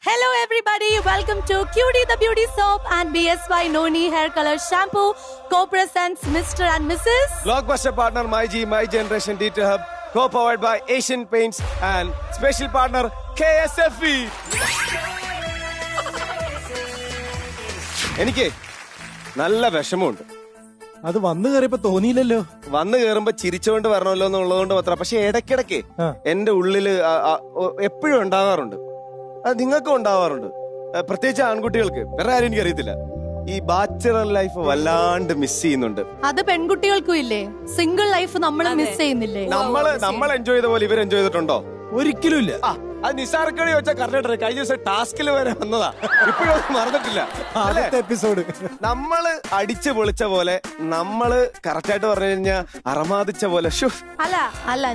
Hello everybody, welcome to Cutie the Beauty Soap and BSY Noni Hair Color Shampoo co-presents Mr. and Mrs. Blockbuster partner MyG, My Generation Detail Hub, co-powered by Asian Paints and special partner KSFE. എനിക്ക് നല്ല വിഷമമുണ്ട്. അത് വന്നു കയറിയപ്പോ തോന്നിയില്ലല്ലോ. വന്നു കയറുമ്പോ ചിരിച്ചുകൊണ്ട് വരണമല്ലോ എന്നുള്ളതുകൊണ്ട് മാത്രം. പക്ഷെ ഇടയ്ക്കിടയ്ക്ക് എന്റെ ഉള്ളില് എപ്പോഴും ഉണ്ടാകാറുണ്ട്. അത് നിങ്ങൾക്കും ഉണ്ടാവാറുണ്ട്, പ്രത്യേകിച്ച് ആൺകുട്ടികൾക്ക്. വേറെ ആരും എനിക്കറിയത്തില്ല. ഈ ബാച്ചലർ ലൈഫ് വല്ലാണ്ട് മിസ് ചെയ്യുന്നുണ്ട്. അത് പെൺകുട്ടികൾക്കും ഇല്ലേ? സിംഗിൾ ലൈഫ് നമ്മൾ മിസ് ചെയ്യുന്നില്ലേ? നമ്മൾ എൻജോയ് ചെയ്ത പോലെ ഇവർ എൻജോയ് ചെയ്തിട്ടുണ്ടോ? ഒരിക്കലും ഇല്ല. അത് നിസാർക്കടി വെച്ചാൽ കറക്റ്റ്. കഴിഞ്ഞ ദിവസം ടാസ്കിൽ വരെ വന്നതാ, ഇപ്പോഴും മറന്നിട്ടില്ല. എപ്പിസോഡ് നമ്മള് അടിച്ചു പൊളിച്ച പോലെ, നമ്മള് കറക്റ്റായിട്ട് പറഞ്ഞു കഴിഞ്ഞാൽ അറമാദിച്ച പോലെ. അല്ല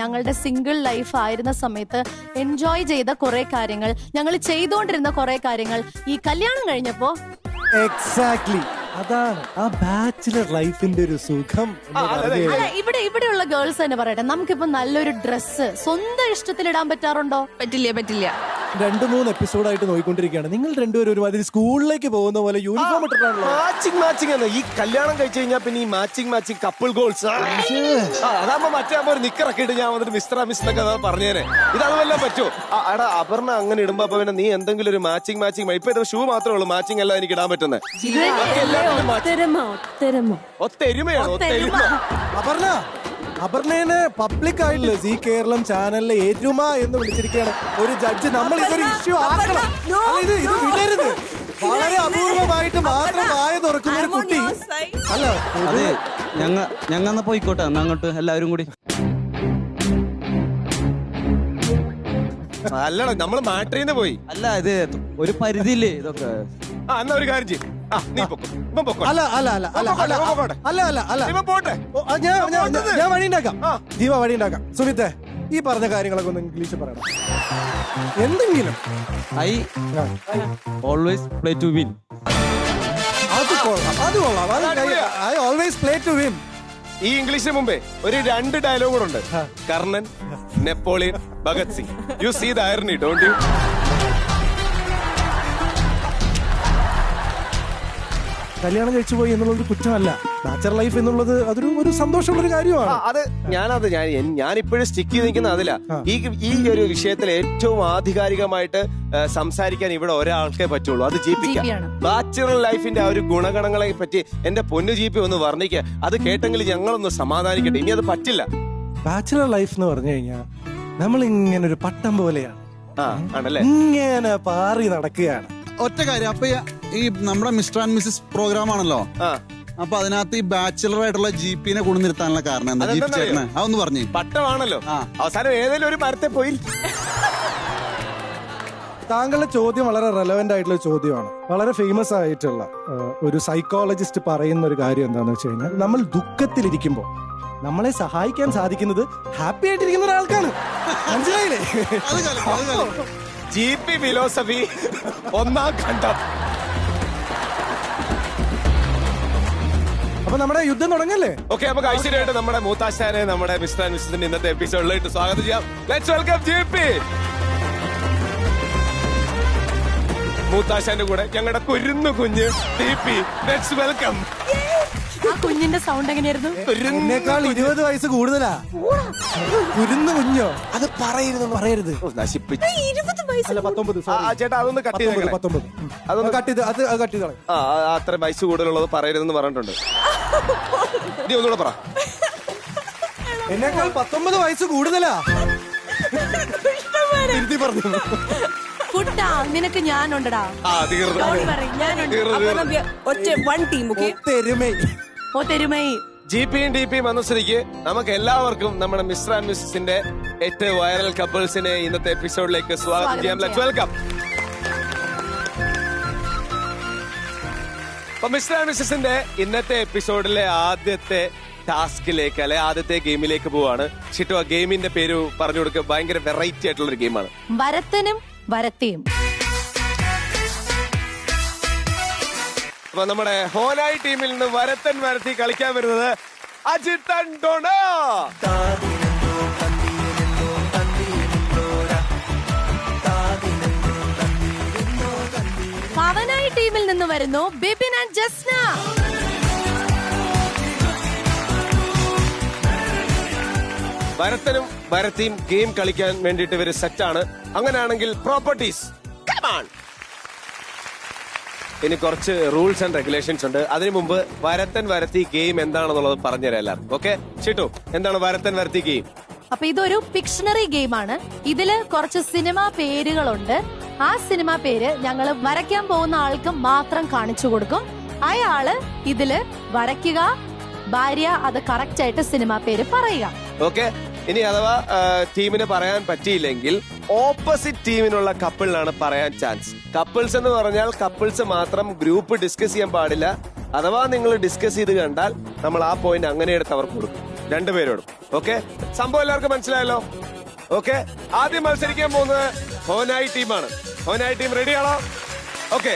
ഞങ്ങളുടെ സിംഗിൾ ലൈഫ് ആയിരുന്ന സമയത്ത് എൻജോയ് ചെയ്ത കുറെ കാര്യങ്ങൾ, ഞങ്ങൾ ചെയ്തുകൊണ്ടിരുന്ന കുറെ കാര്യങ്ങൾ ഈ കല്യാണം കഴിഞ്ഞപ്പോ എക്സാക്ട്ലി അതാണ് ആ ബാച്ചിലർ ലൈഫിന്റെ ഒരു സുഖം. ഇവിടെയുള്ള ഗേൾസ് തന്നെ പറയട്ടെ, നമുക്കിപ്പോ നല്ലൊരു ഡ്രസ്സ് സ്വന്തം ഇഷ്ടത്തിൽ ഇടാൻ പറ്റാറുണ്ടോ? പറ്റില്ല. 2-3 എപ്പിസോഡായിട്ട് നോക്കിക്കൊണ്ടിരിക്കുകയാണ്. നിങ്ങൾ രണ്ടുപേരും ഒരുമാതിരി സ്കൂളിലേക്ക് പോകുന്ന പോലെ യൂണിഫോം ഇട്ടിട്ടാണല്ലോ. മാച്ചിങ് ആണ് ഈ കല്യാണം കഴിച്ചു കഴിഞ്ഞാൽ. പിന്നെ ഈ മാച്ചിങ് കപ്പിൾ ഗോൾസ് അതാകുമ്പോ മറ്റേ ഒരു നിക്കറൊക്കെ ഇട്ട് ഞാൻ വന്നിട്ട് മിസ്റ്റർ മിസ് എന്നൊക്കെ പറഞ്ഞേനെ. ഇതതുമെല്ലാം പറ്റുമോ? എടാ അപർണ അങ്ങനെ ഇടുമ്പോ അപ്പൊ പിന്നെ നീ എന്തെങ്കിലും ഒരു മാച്ചിങ് ഇപ്പൊ ഇത് ഷൂ മാത്രമേ ഉള്ളൂ മാച്ചിങ് എല്ലാം എനിക്ക് ഇടാൻ പറ്റുന്നത്. ഒത്തൊരുമയാണ്. അപർണേനെ പബ്ലിക് ആയിട്ടില്ല സി കേരളം ചാനലിലെ എരുമ എന്ന് വിളിച്ചിരിക്കുകയാണ് ഒരു ജഡ്ജ്. നമ്മൾ ഇതൊരു ഇഷ്യൂ ആക്കണം. ഇത് വിടരുത്. വളരെ അപൂർവമായിട്ട് മാത്രം വായ തുറക്കുന്ന ഒരു കുട്ടി അല്ല. അതെ, ഞങ്ങൾ പോയിക്കോട്ടെ അങ്ങോട്ട് എല്ലാവരും കൂടി. അല്ലടാ നമ്മള് മാട്രീന്ന് പോയി. അല്ല, ഇത് ഒരു പരിധിയില്ലേ ഇതൊക്കെ. എന്നാ ഒരു കാര്യം ചെയ്യും. നീ പൊക്കോ. ഞാൻ വഴി ഉണ്ടാക്കാം. ദീപ വഴി ഉണ്ടാക്കാം. സുമിത്തെ, ഈ പറഞ്ഞ കാര്യങ്ങളൊക്കെ ഒന്ന് ഇംഗ്ലീഷ് പറയണം എന്തെങ്കിലും. I always play to win. അത് കൊള്ളാം. I always play to win. ഈ ഇംഗ്ലീഷിന് മുമ്പേ ഒരു 2 ഡയലോഗ് കൂടെ ഉണ്ട്. Karnan, Napoleon, Bhagat Singh. You see the irony, don't you? കല്യാണം കഴിച്ചു പോയി എന്നുള്ളത് കുറ്റമല്ല. ബാച്ചലർ ലൈഫ് എന്നുള്ളത് അതൊരു സന്തോഷമുള്ള ഒരു കാര്യമാണ്. ഞാൻ ഇപ്പോഴും സ്റ്റിക്ക് ചെയ്ത് നിൽക്കുന്ന അതില. ഈ ഒരു വിഷയത്തിൽ ഏറ്റവും ആധികാരികമായിട്ട് സംസാരിക്കാൻ ഇവിടെ ഒരാൾക്കേ പറ്റുള്ളൂ, അത് ജീപ്പിക്കാം. ബാച്ചലർ ലൈഫിന്റെ ആ ഒരു ഗുണഗണങ്ങളെ പറ്റി എന്റെ പൊന്നു ജീപ്പി ഒന്ന് വർണ്ണിക്കുക. അത് കേട്ടെങ്കിൽ ഞങ്ങളൊന്ന് സമാധാനിക്കട്ടെ. ഇനി അത് പറ്റില്ല. ബാച്ചലർ ലൈഫ് എന്ന് പറഞ്ഞു കഴിഞ്ഞാൽ നമ്മൾ ഇങ്ങനെ ഒരു പട്ടം പോലെയാണ്. ആണല്ലേ? ഇങ്ങനെ പാറി നടക്കുകയാണ്. ഒറ്റ കാര്യം, അപ്പൊ ഈ നമ്മുടെ മിസ്റ്റർ ആൻഡ് മിസ്സസ് പ്രോഗ്രാം ആണല്ലോ, അപ്പൊ അതിനകത്ത് ഈ ബാച്ചിലർ ആയിട്ടുള്ള ജീപ്പിനെ കൊണ്ടുനിർത്താനുള്ള കാരണം എന്താ? ജീപ്പ് ചേട്ടനെ അതൊന്ന് പറഞ്ഞു. പട്ടമാണല്ലോ, അവസാനം ഏതെങ്കിലും ഒരു മരത്തെ പോയി. താങ്കളുടെ ചോദ്യം വളരെ റെലവെന്റ് ആയിട്ടുള്ള ചോദ്യമാണ്. വളരെ ഫേമസ് ആയിട്ടുള്ള ഒരു സൈക്കോളജിസ്റ്റ് പറയുന്ന ഒരു കാര്യം എന്താണെന്ന് വെച്ച് കഴിഞ്ഞാൽ, നമ്മൾ ദുഃഖത്തിലിരിക്കുമ്പോൾ നമ്മളെ സഹായിക്കാൻ സാധിക്കുന്നത് ഹാപ്പി ആയിട്ടിരിക്കുന്ന ഒരാൾക്കാണ്. മനസ്സിലായില്ലേ? ജീപ്പി ഫിലോസഫി ഒന്നാം ഘട്ടം. അപ്പൊ നമ്മുടെ യുദ്ധം തുടങ്ങല്ലേ? ഓക്കെ, നമുക്ക് ഐശ്വര്യമായിട്ട് നമ്മുടെ മൂത്താശാനെ നമ്മുടെ മിസ്റ്റർ ആൻഡ് മിസ്സസിന്റെ ഇന്നത്തെ എപ്പിസോഡിലേക്ക് സ്വാഗതം ചെയ്യാം. Let's welcome ജീപ്പി. മൂത്താശാന്റെ കൂടെ ഞങ്ങളുടെ കുരുന്നു കുഞ്ഞ് ദീപി. Let's welcome. ആ കുഞ്ഞിന്റെ സൗണ്ട് എങ്ങനെയായിരുന്നു? എന്നേക്കാൾ 20 വയസ്സ് കൂടുതലാ. കുരുന്നു കുഞ്ഞോ? അത് പറയരുത്. അല്ല 19. ചേട്ടാ അതൊന്ന് കട്ട് ചെയ്ത് 19. അതൊന്ന് കട്ട് ചെയ്ത് അത്ര വയസ്സ് കൂടുതലുള്ളത് പറയരുതെന്ന് പറഞ്ഞിട്ടുണ്ട്. നീ ഒന്നുകൂടെ പറ. എന്നേക്കാൾ 19 വയസ്സ് കൂടുതലാ. പറഞ്ഞു കുട്ടാ, നിനക്ക് ഞാനുണ്ടടാ. ജിപിയും ഡിപിയും വന്ന സ്ഥിതിക്ക് നമുക്ക് എല്ലാവർക്കും നമ്മുടെ മിസ്റ്റർ ആൻഡ് മിസ്സസിന്റെ 8 വൈറൽ കപ്പിൾസിനെ ഇന്നത്തെ എപ്പിസോഡിലേക്ക് സ്വാഗതം ചെയ്യാം. Let's welcome. അപ്പൊ മിസ്റ്റർ ആൻഡ് മിസ്സസിന്റെ ഇന്നത്തെ എപ്പിസോഡിലെ ആദ്യത്തെ ടാസ്കിലേക്ക് അല്ലെ ആദ്യത്തെ ഗെയിമിലേക്ക് പോവാണ്. ഷിറ്റു, ആ ഗെയിമിന്റെ പേര് പറഞ്ഞു കൊടുക്കുക. ഭയങ്കര വെറൈറ്റി ആയിട്ടുള്ള ഒരു ഗെയിമാണ്. വരത്തനും വരത്തിയും. അപ്പൊ നമ്മുടെ ഹോനായി ടീമിൽ നിന്ന് വരത്തി കളിക്കാൻ വരുന്നത് അജിത്തൻ ഡോണ. നിന്ന് വരുന്നു ബിബിൻ ആൻഡ് ജസ്ന. ഭരതനും ഭരതിയും ഗെയിം കളിക്കാൻ വേണ്ടിയിട്ട് ഇവര് സെറ്റാണ്. അങ്ങനെയാണെങ്കിൽ പ്രോപ്പർട്ടീസ്. ഇനി കുറച്ച് റൂൾസ് ആൻഡ് റെഗുലേഷൻസ് ഉണ്ട്. അതിനു മുമ്പ് വരത്തൻ വരത്തി ഗെയിം എന്താണെന്നുള്ളത് പറഞ്ഞുതരാം എല്ലാവർക്കും. ഓക്കെ ഷിട്ടു, എന്താണ് വരത്തൻ വരത്തി ഗെയിം? അപ്പൊ ഇതൊരു പിക്ഷണറി ഗെയിമാണ്. ഇതില് കുറച്ച് സിനിമാ പേരുകളുണ്ട്. ആ സിനിമാ പേര് ഞങ്ങൾ വരയ്ക്കാൻ പോകുന്ന ആൾക്ക് മാത്രം കാണിച്ചു കൊടുക്കും. അയാള് ഇതില് വരയ്ക്കുക, ഭാര്യ അത് കറക്റ്റ് ആയിട്ട് സിനിമാ പേര് പറയുക. ഓക്കെ, ഇനി അഥവാ ടീമിന് പറയാൻ പറ്റിയില്ലെങ്കിൽ ഓപ്പോസിറ്റ് ടീമിനുള്ള കപ്പിളിനാണ് പറയാൻ ചാൻസ്. കപ്പിൾസ് എന്ന് പറഞ്ഞാൽ കപ്പിൾസ് മാത്രം, ഗ്രൂപ്പ് ഡിസ്കസ് ചെയ്യാൻ പാടില്ല. അഥവാ നിങ്ങൾ ഡിസ്കസ് ചെയ്ത് കണ്ടാൽ നമ്മൾ ആ പോയിന്റ് അങ്ങനെ എടുത്ത് അവർക്ക് കൊടുക്കും, രണ്ടുപേരോടും. ഓക്കെ, സംഭവം എല്ലാവർക്കും മനസ്സിലായല്ലോ? ഓക്കെ, ആദ്യം മത്സരിക്കാൻ പോകുന്നത് ഹോനായി ടീമാണ്. ഹോനായി ടീം റെഡിയാണോ? ഓക്കെ,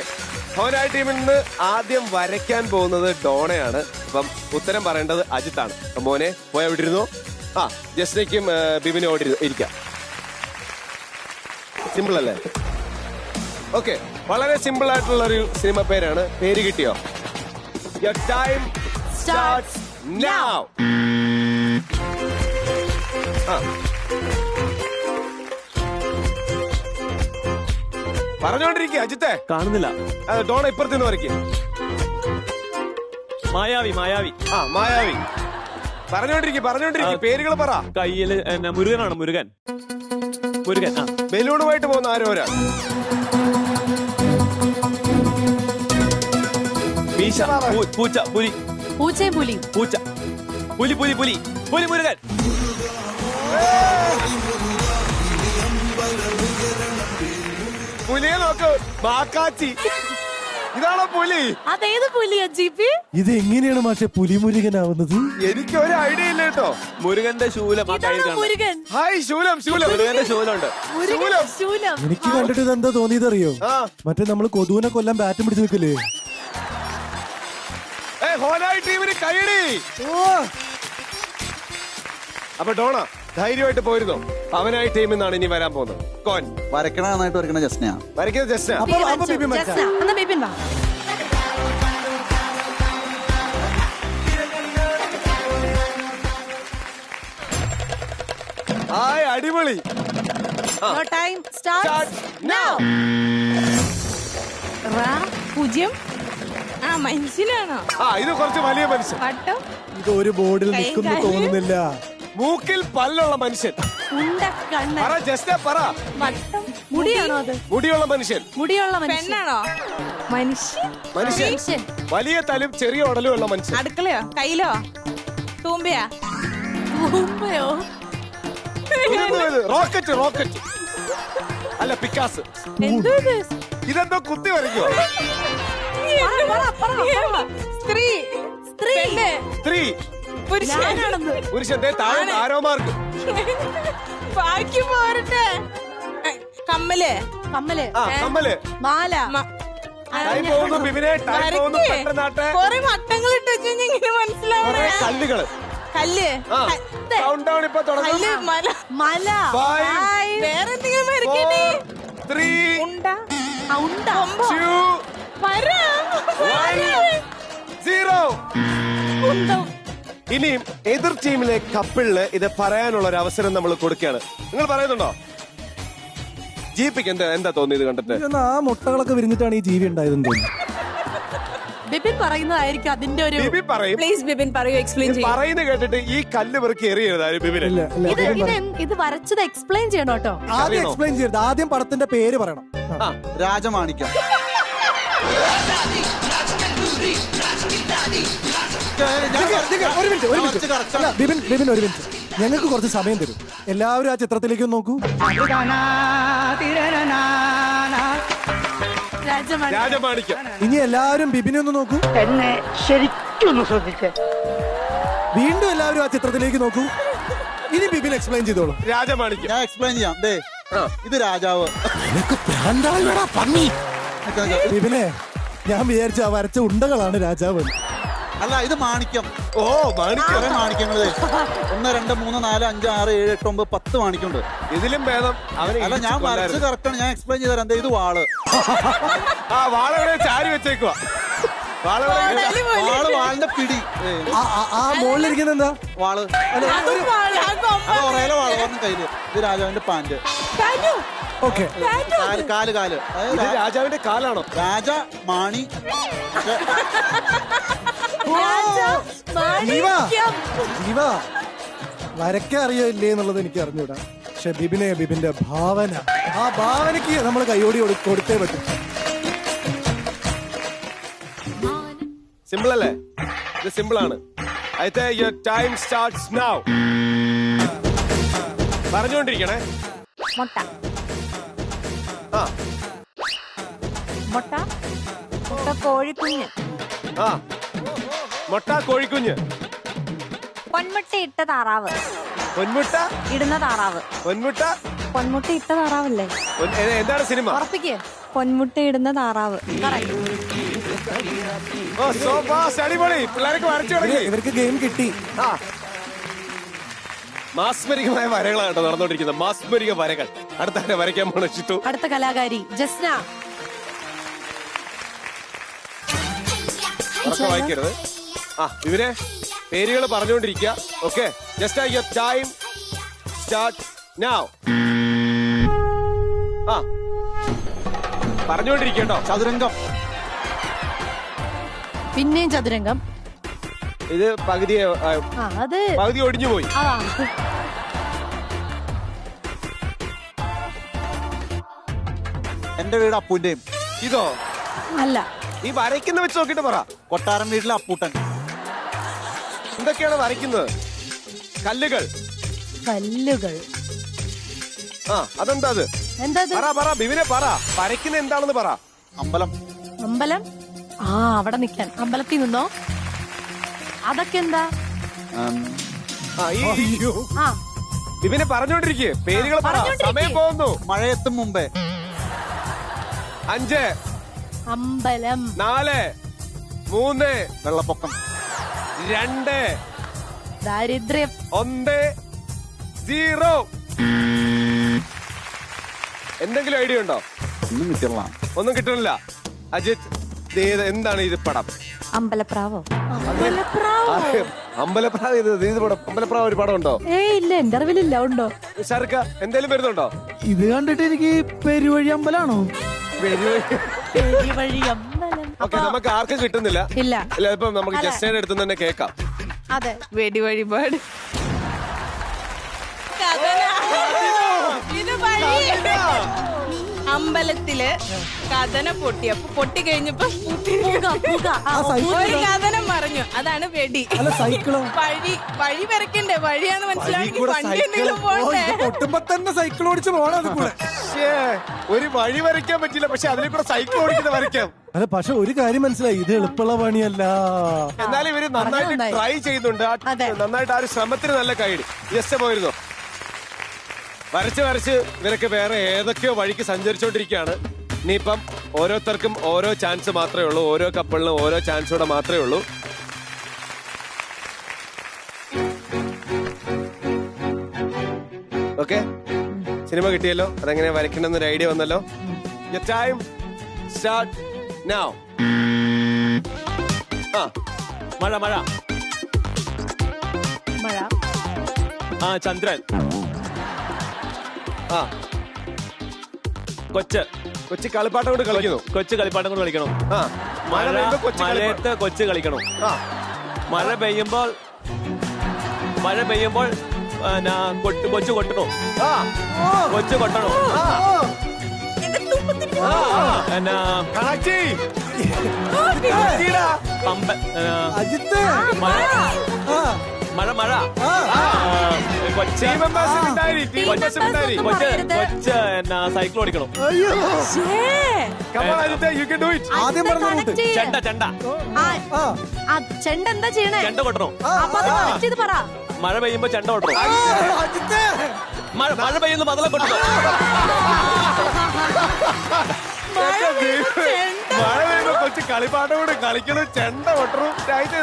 ഹോനായി ടീമിൽ നിന്ന് ആദ്യം വരയ്ക്കാൻ പോകുന്നത് ഡോണയാണ്. അപ്പം ഉത്തരം പറയേണ്ടത് അജിത്താണ്. മോനെ പോയാ വിട്ടിരുന്നു. ആ, ജസ്നയ്ക്കും ബിബിനും ഓടി ഇരിക്കാം. സിമ്പിൾ അല്ലേ? ഓക്കെ, വളരെ സിമ്പിൾ ആയിട്ടുള്ള ഒരു സിനിമ പേരാണ്. പേര് കിട്ടിയോ? Your time starts now. പറഞ്ഞോണ്ടിരിക്കുക അജിത്തെ. കാണുന്നില്ല. ഡോണ ഇപ്പുറത്തുനിന്ന് വരയ്ക്കും. മായാവി. മായാവി. ആ, മായാവി. പറഞ്ഞോണ്ടിരിക്കും പേരുകൾ പറ. കയ്യില് മുരുകനാണ്. മുരുകൻ. മുരുകൻ. ആ, ബലൂണുമായിട്ട് പോകുന്ന ആരോ ഒരാൾ. മീശ. പൂച്ച. പുലി. പൂച്ചയും പുലിയും. പൂച്ച. പുലി. പുലി. പുലി. പുലി. മുരുകൻ. പുലിയെ നോക്ക്. മാക്കാച്ചി. ഇതാണോ പുലി? അതേത് പുലിയാ ജിപി? ഇത് എങ്ങനെയാണ് മാഷെ പുലിമുരുകനാവുന്നത്? എനിക്ക് ഒരു ഐഡിയ ഇല്ല കേട്ടോ. മുരുകന്റെ ശൂലം. ആ കയ്യിൽ കാണും. മുരുകൻ. ഹായ്, ശൂലം. മുരുകന്റെ ശൂലമുണ്ട്. മുരുകൻ ശൂലം. എനിക്ക് കണ്ടിട്ട് ഇത് എന്താ തോന്നിയതറിയോ? ആ. മറ്റേ നമ്മള് കൊതുവിനെ കൊല്ലാൻ ബാറ്റും പിടിച്ച് നിൽക്കില്ലേ? ഹോനായി ടീമിന് കൈയടി. അപ്പൊ ഡോണ ധൈര്യമായിട്ട് പോയിരുന്നോ? അവനായി ടീമിൽ നിന്നാണ് ഇനി വരാൻ പോകുന്നത്. കോൻ വരയ്ക്കണ നന്നായിട്ട് വരയ്ക്കണ ജസ്നയാ. വരയ്ക്കുന്നത് ജസ്റ്റ്. അപ്പൊ ബിബിൻ മച്ചാ. ജസ്ന. എന്നാ ബിബിൻ വാ. ഹായ്, അടിപൊളി. Your time starts now. പൂജ്യം. ആ, മനുഷ്യനാണോ? ആ, ഇത് കുറച്ച് വലിയ മനുഷ്യൻ. വട്ടം. ഇത് ഒരു ബോർഡിൽ നിൽക്കുന്നു തോന്നുന്നില്ല. മൂക്കിൽ പല്ലുള്ള മനുഷ്യൻ. ഉണ്ടക്കണ്ണൻ. പറ ജസ്റ്റ് പറ. വട്ടം. മുടിയാണോ അത്? മുടിയുള്ള മനുഷ്യൻ. മുടിയുള്ള മനുഷ്യൻ. പെണ്ണാണോ? മനുഷ്യൻ. മനുഷ്യൻ. വലിയ തലും ചെറിയ ഉടലും ഉള്ള മനുഷ്യൻ. അടുക്കളയോ? കയ്യിലോ? തൂമ്പയാ? തൂമ്പയോ? റോക്കറ്റ്. അല്ല, പിക്കാസ്. എന്തോ ഇത്? ഇതെന്തോ കുത്തി വരയ്ക്കോ? സ്ത്രീ. പെണ്ണ്. സ്ത്രീ. പുരുഷൻ. പുരുഷൻ. താഴെ ആരോമാർക്ക്. ബാക്കി പോരട്ടെ. കമ്മല്. കമ്മല്. ആ, കമ്മല്. മാല. ടൈം പോകുന്നു ബിബിനെ. ടൈം പോകുന്നു. പെട്ടെന്നാട്ടെ. കൊറേ വട്ടങ്ങൾ ഇട്ട് വെച്ച് ഇങ്ങനെ മനസ്സിലാവണേ. കുറെ കല്ലുകള്. കല്ല്. കൗണ്ട് ഡൗൺ ഇപ്പൊ കല്ല്. തുടങ്ങും. മല. മല. 5, വേറെ എന്തെങ്കിലും വരയ്ക്കട്ടെ. 4, 3, ഉണ്ട. ഉണ്ട. 2, വര. 0. ഇനിയും എതിർ ടീമിലെ കപ്പിളിന് ഇത് പറയാനുള്ള ഒരു അവസരം നമ്മൾ കൊടുക്കുകയാണ്. നിങ്ങൾ പറയുന്നുണ്ടോ? ജീപ്പിക്ക് എന്താ തോന്നിയത് കണ്ടിട്ട്? ആ മുട്ടകളൊക്കെ വിരിഞ്ഞിട്ടാണ് ഈ ജീവി ഉണ്ടായതെന്ന് തോന്നുന്നു. ബിബിൻ പറയുന്നതായിരിക്കും അതിന്റെ ഒരു. ബിബി പറയും. പ്ലീസ് ബിബിൻ പറയൂ, എക്സ്പ്ലെയിൻ ചെയ്യൂ. പറയുന്നത് കേട്ടിട്ട് ഈ കല്ല് പെറുക്കി എറിയരുത് ബിബിനെ. ഇല്ല, ഇല്ല, ഇത് ബിബിൻ ഇത് പറയും. ഇത് വരച്ചത് എക്സ്പ്ലെയിൻ ചെയ്യണം കേട്ടോ. ആദ്യം എക്സ്പ്ലെയിൻ ചെയ്യരുത്. ആദ്യം പടത്തിന്റെ പേര് പറയണം. രാജമാണിക്യം. ഒരു മിനിറ്റ്. അല്ല, ബിബിൻ ഒരു മിനിറ്റ്. ഞങ്ങൾക്ക് കുറച്ച് സമയം തരും. എല്ലാവരും ആ ചിത്രത്തിലേക്ക് നോക്കൂ. രാജമാണിക്യം. ഇനി എല്ലാവരും ബിബിനെ ഒന്ന് നോക്കൂ. എന്നെ ശരിക്കും ശ്രദ്ധിച്ചേ. വീണ്ടും എല്ലാവരും ആ ചിത്രത്തിലേക്ക് നോക്കൂ. ഇനി ബിബിൻ എക്സ്പ്ലെയിൻ ചെയ്തോളൂ. രാജമാണിക്യം. ഞാൻ എക്സ്പ്ലെയിൻ ചെയ്യാം. ദേ, ഇത് രാജാവ്. ബിബിനെ, ഞാൻ വിചാരിച്ച ആ വരച്ച ഉണ്ടകളാണ് രാജാവ്. അല്ല ഇത് മാണിക്യം. ഓ മാണിക്യം. കുറെ മാണിക്യങ്ങള് 1 2 3 4 5 6 7 8 9 10 മാണിക്യമുണ്ട്. ഇതിലും ഭേദം അവനെ അല്ല ഞാൻ വരച്ച് കറക്റ്റാണ്. ഞാൻ എക്സ്പ്ലെയിൻ ചെയ്ത് തരാം. ഇത് വാള്. ആ വാളെവിടെ ചാരി വെച്ചേക്കുവാ. വാളിന്റെ പിടി. ആ മുകളിലിരിക്കുന്ന എന്താ? വാള്. അത് ഒറേലെ വാള് പറഞ്ഞു കയ്യില്. ഇത് രാജാവിന്റെ പാന്റ്. ഓക്കെ. കാല്. ഇത് രാജാവിന്റെ കാലാണോ? രാജ മാണി. ജീവ വരയ്ക്കാൻ അറിയോ ഇല്ലേ എന്നുള്ളത് എനിക്ക് അറിഞ്ഞൂടാ. പക്ഷെ ബിബിന്റെ ഭാവന, ആ ഭാവനയ്ക്ക് നമ്മൾ കൈയോടി കൊടുത്തേ പറ്റും. സിമ്പിൾ അല്ലേ? ഇത് സിമ്പിൾ ആണ്. Your time starts now. പറഞ്ഞുകൊണ്ടിരിക്കണേ. മുട്ട ആ മുട്ട മുട്ട കോഴിക്കുഞ്ഞ്. ആ മുട്ട കോഴിക്കുഞ്ഞ്. പൊന്മുട്ട ഇട്ട താറാവ്. പൊന്മുട്ട ഇടുന്ന താറാവ്. പൊന്മുട്ട പൊന്മുട്ട ഇട്ട താറാവല്ലേ? എന്താണ് സിനിമ? ഉറപ്പിക്കേ. പൊന്മുട്ട ഇടുന്ന താറാവ്. ഓ സോ ഫാസ്റ്റ്. അടിപൊളി. പിള്ളേർക്ക് വരച്ചു തുടങ്ങി. ഇവർക്ക് ഗെയിം കിട്ടി. ആ മാസ്മരികമായ വരകളാണ് കേട്ടോ നടന്നുകൊണ്ടിരിക്കുന്നത്. മാസ്മരിക വരകൾ. അടുത്ത വരയ്ക്കാൻ പോണ ചിത്തു. അടുത്ത കലാകാരി ജസ്ന. ഉറക്കെ വായിക്കരുത്. ആ ഇവരെ പേരുകൾ പറഞ്ഞുകൊണ്ടിരിക്കുക. Okay. Just your time start now. ആ പറഞ്ഞുകൊണ്ടിരിക്കട്ടോ. ചതുരംഗം. പിന്നെയും ചതുരംഗം. ഇത് പകുതി അത് പകുതി ഒടിഞ്ഞു പോയി. അതാ എന്റെ വീട് അപ്പൂന്റെയും. ഇതോ? അല്ല. ഈ വരയ്ക്കുന്ന വെച്ച് നോക്കിട്ട് പറ. കൊട്ടാരം വീട്ടിലെ അപ്പൂട്ടൻ. എന്തൊക്കെയാണ് വരയ്ക്കുന്നത്? കല്ലുകൾ. കല്ലുകൾ. ആ അതെന്താ? അത് എന്താ? പറ ബിബിനെ പറ. വരയ്ക്കുന്ന എന്താണെന്ന് പറ. അമ്പലം. അമ്പലം. ആ അവിടെ നിൽക്കാൻ. അമ്പലത്തിൽ നിന്നോ? അതൊക്കെ എന്താ? ആ ബിബിനെ പറഞ്ഞോണ്ടിരിക്കേ. പേരുകൾ പറ. സമയം പോകുന്നു. മഴയെത്തും മുമ്പേ. 5 അമ്പലം. 4 3 വെള്ളപ്പൊക്കം. 2 ദാരിദ്ര്യം. 1 0. എന്തെങ്കിലും ഐഡിയ ഉണ്ടോ? ഒന്നും കിട്ടില്ല. ഒന്നും കിട്ടണില്ല. അജിത് എന്താണ് ഇത് പടം? അമ്പലപ്രാവോ? അമ്പലപ്രാവ്. ഇത് പടം. അമ്പലപ്രാവ് ഒരു പടം ഉണ്ടോ? ഇല്ല, എന്റെ അറിവിലില്ല. ഉണ്ടോ? ഷർക്ക എന്തേലും വരുന്നുണ്ടോ? ഇത് കണ്ടിട്ട് എനിക്ക് പെരുവഴി അമ്പലാണോ? വഴി അമ്പലം. ഓക്കെ. നമുക്ക് ആർക്കും കിട്ടുന്നില്ല. ഇല്ല. ഇപ്പൊ നമുക്ക് ജസ്റ്റിന്റെ അടുത്ത് തന്നെ കേൾക്കാം. അതെ. വെടി വഴിപാട്. അമ്പലത്തില് കഥന പൊട്ടി. അപ്പൊ പൊട്ടി കഴിഞ്ഞപ്പോ ഒരു കഥനം മറിഞ്ഞു. അതാണ് വെടി. സൈക്കിളോ? വഴി വരയ്ക്കണ്ടേ? വഴിയാന്ന് മനസ്സിലാക്കി വണ്ടി എന്തെങ്കിലും പോണ്ടേ? പൊട്ടുമ്പോ തന്നെ സൈക്കിൾ ഓടിച്ച് പോകണം. അത് കൂടെ ഒരു വഴി വരയ്ക്കാൻ പറ്റില്ല. പക്ഷെ അതിലെ കൂടെ സൈക്കിൾ ഓടിക്കുന്ന വരയ്ക്കാം. അല്ല പക്ഷെ ഒരു കാര്യം മനസ്സിലായി, ഇത് എളുപ്പമുള്ള പണിയല്ല. എന്നാലും ഇവര് നന്നായിട്ട് ട്രൈ ചെയ്യുന്നുണ്ട്. നന്നായിട്ട് ആ ഒരു ശ്രമത്തിന് നല്ല കൈഡി. ജസ്റ്റ് പോയിരുന്നു. വരച്ച് ഇവരൊക്കെ വേറെ ഏതൊക്കെയോ വഴിക്ക് സഞ്ചരിച്ചോണ്ടിരിക്കുകയാണ്. ഇനിയിപ്പം ഓരോരുത്തർക്കും ഓരോ ചാൻസ് മാത്രമേ ഉള്ളൂ. ഓരോ കപ്പിളിനും ഓരോ ചാൻസ് കൂടെ മാത്രമേ ഉള്ളൂ. ഓക്കെ. സിനിമ കിട്ടിയല്ലോ. അതെങ്ങനെ വരയ്ക്കണമെന്നൊരു ഐഡിയ വന്നല്ലോ. Your time start now. മഴ. മഴ. ചന്ദ്രൻ. കൊച്ചു കളിപ്പാട്ടം കൊണ്ട് കളിക്കുന്നു. കൊച്ചു കളിപ്പാട്ടം കൊണ്ട് കളിക്കണം. മഴയത്ത് കൊച്ചു കളിക്കണം. മഴ പെയ്യുമ്പോൾ കൊച്ചു കൊട്ടണോ? കൊച്ചു കൊട്ടണോ? മഴ. കൊച്ച് സൈക്കിൾ ഓടിക്കണം. ചെണ്ട എന്താ ചെയ്യണേ? ചെണ്ട കൊട്ടണം. പറ. മഴ പെയ്യുമ്പോ ചെണ്ട കൊട്ടണം. മഴ പെയ്യുന്നു മതല കൊട്ടണം. മഴ പെയ്യുമ്പോ കൊച്ചു കളിപ്പാട്ടം കൂടെ കളിക്കണം, ചെണ്ട കൊട്ടറും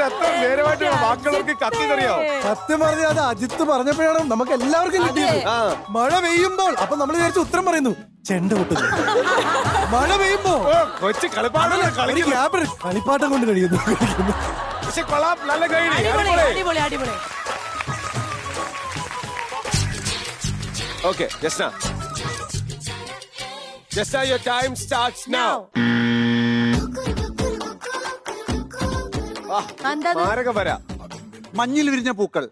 എത്ര നേരമായിട്ട് വാക്കുകളൊക്കെ കത്തിക്കറിയോ? സത്യം പറഞ്ഞാൽ അത് അജിത്ത് പറഞ്ഞപ്പോഴാണ് നമുക്ക് എല്ലാവർക്കും കിട്ടിയത്. മഴ പെയ്യുമ്പോൾ അപ്പൊ നമ്മൾ വിചാരിച്ച ഉത്തരം പറയുന്നു ചെണ്ട കൊട്ടുന്നു. മഴ പെയ്യുമ്പോ കൊച്ചു കളിപ്പാട്ടം കളിപ്പാട്ടം കൊണ്ട് കഴിയുന്നു. പക്ഷെ കൊള്ളാം, നല്ല കൈഡി. അടിപൊളി അടിപൊളി. Okay, Jasna. Jasna, your time starts now. മാരക വര. മഞ്ഞിൽ വിരിഞ്ഞ പൂക്കൾ.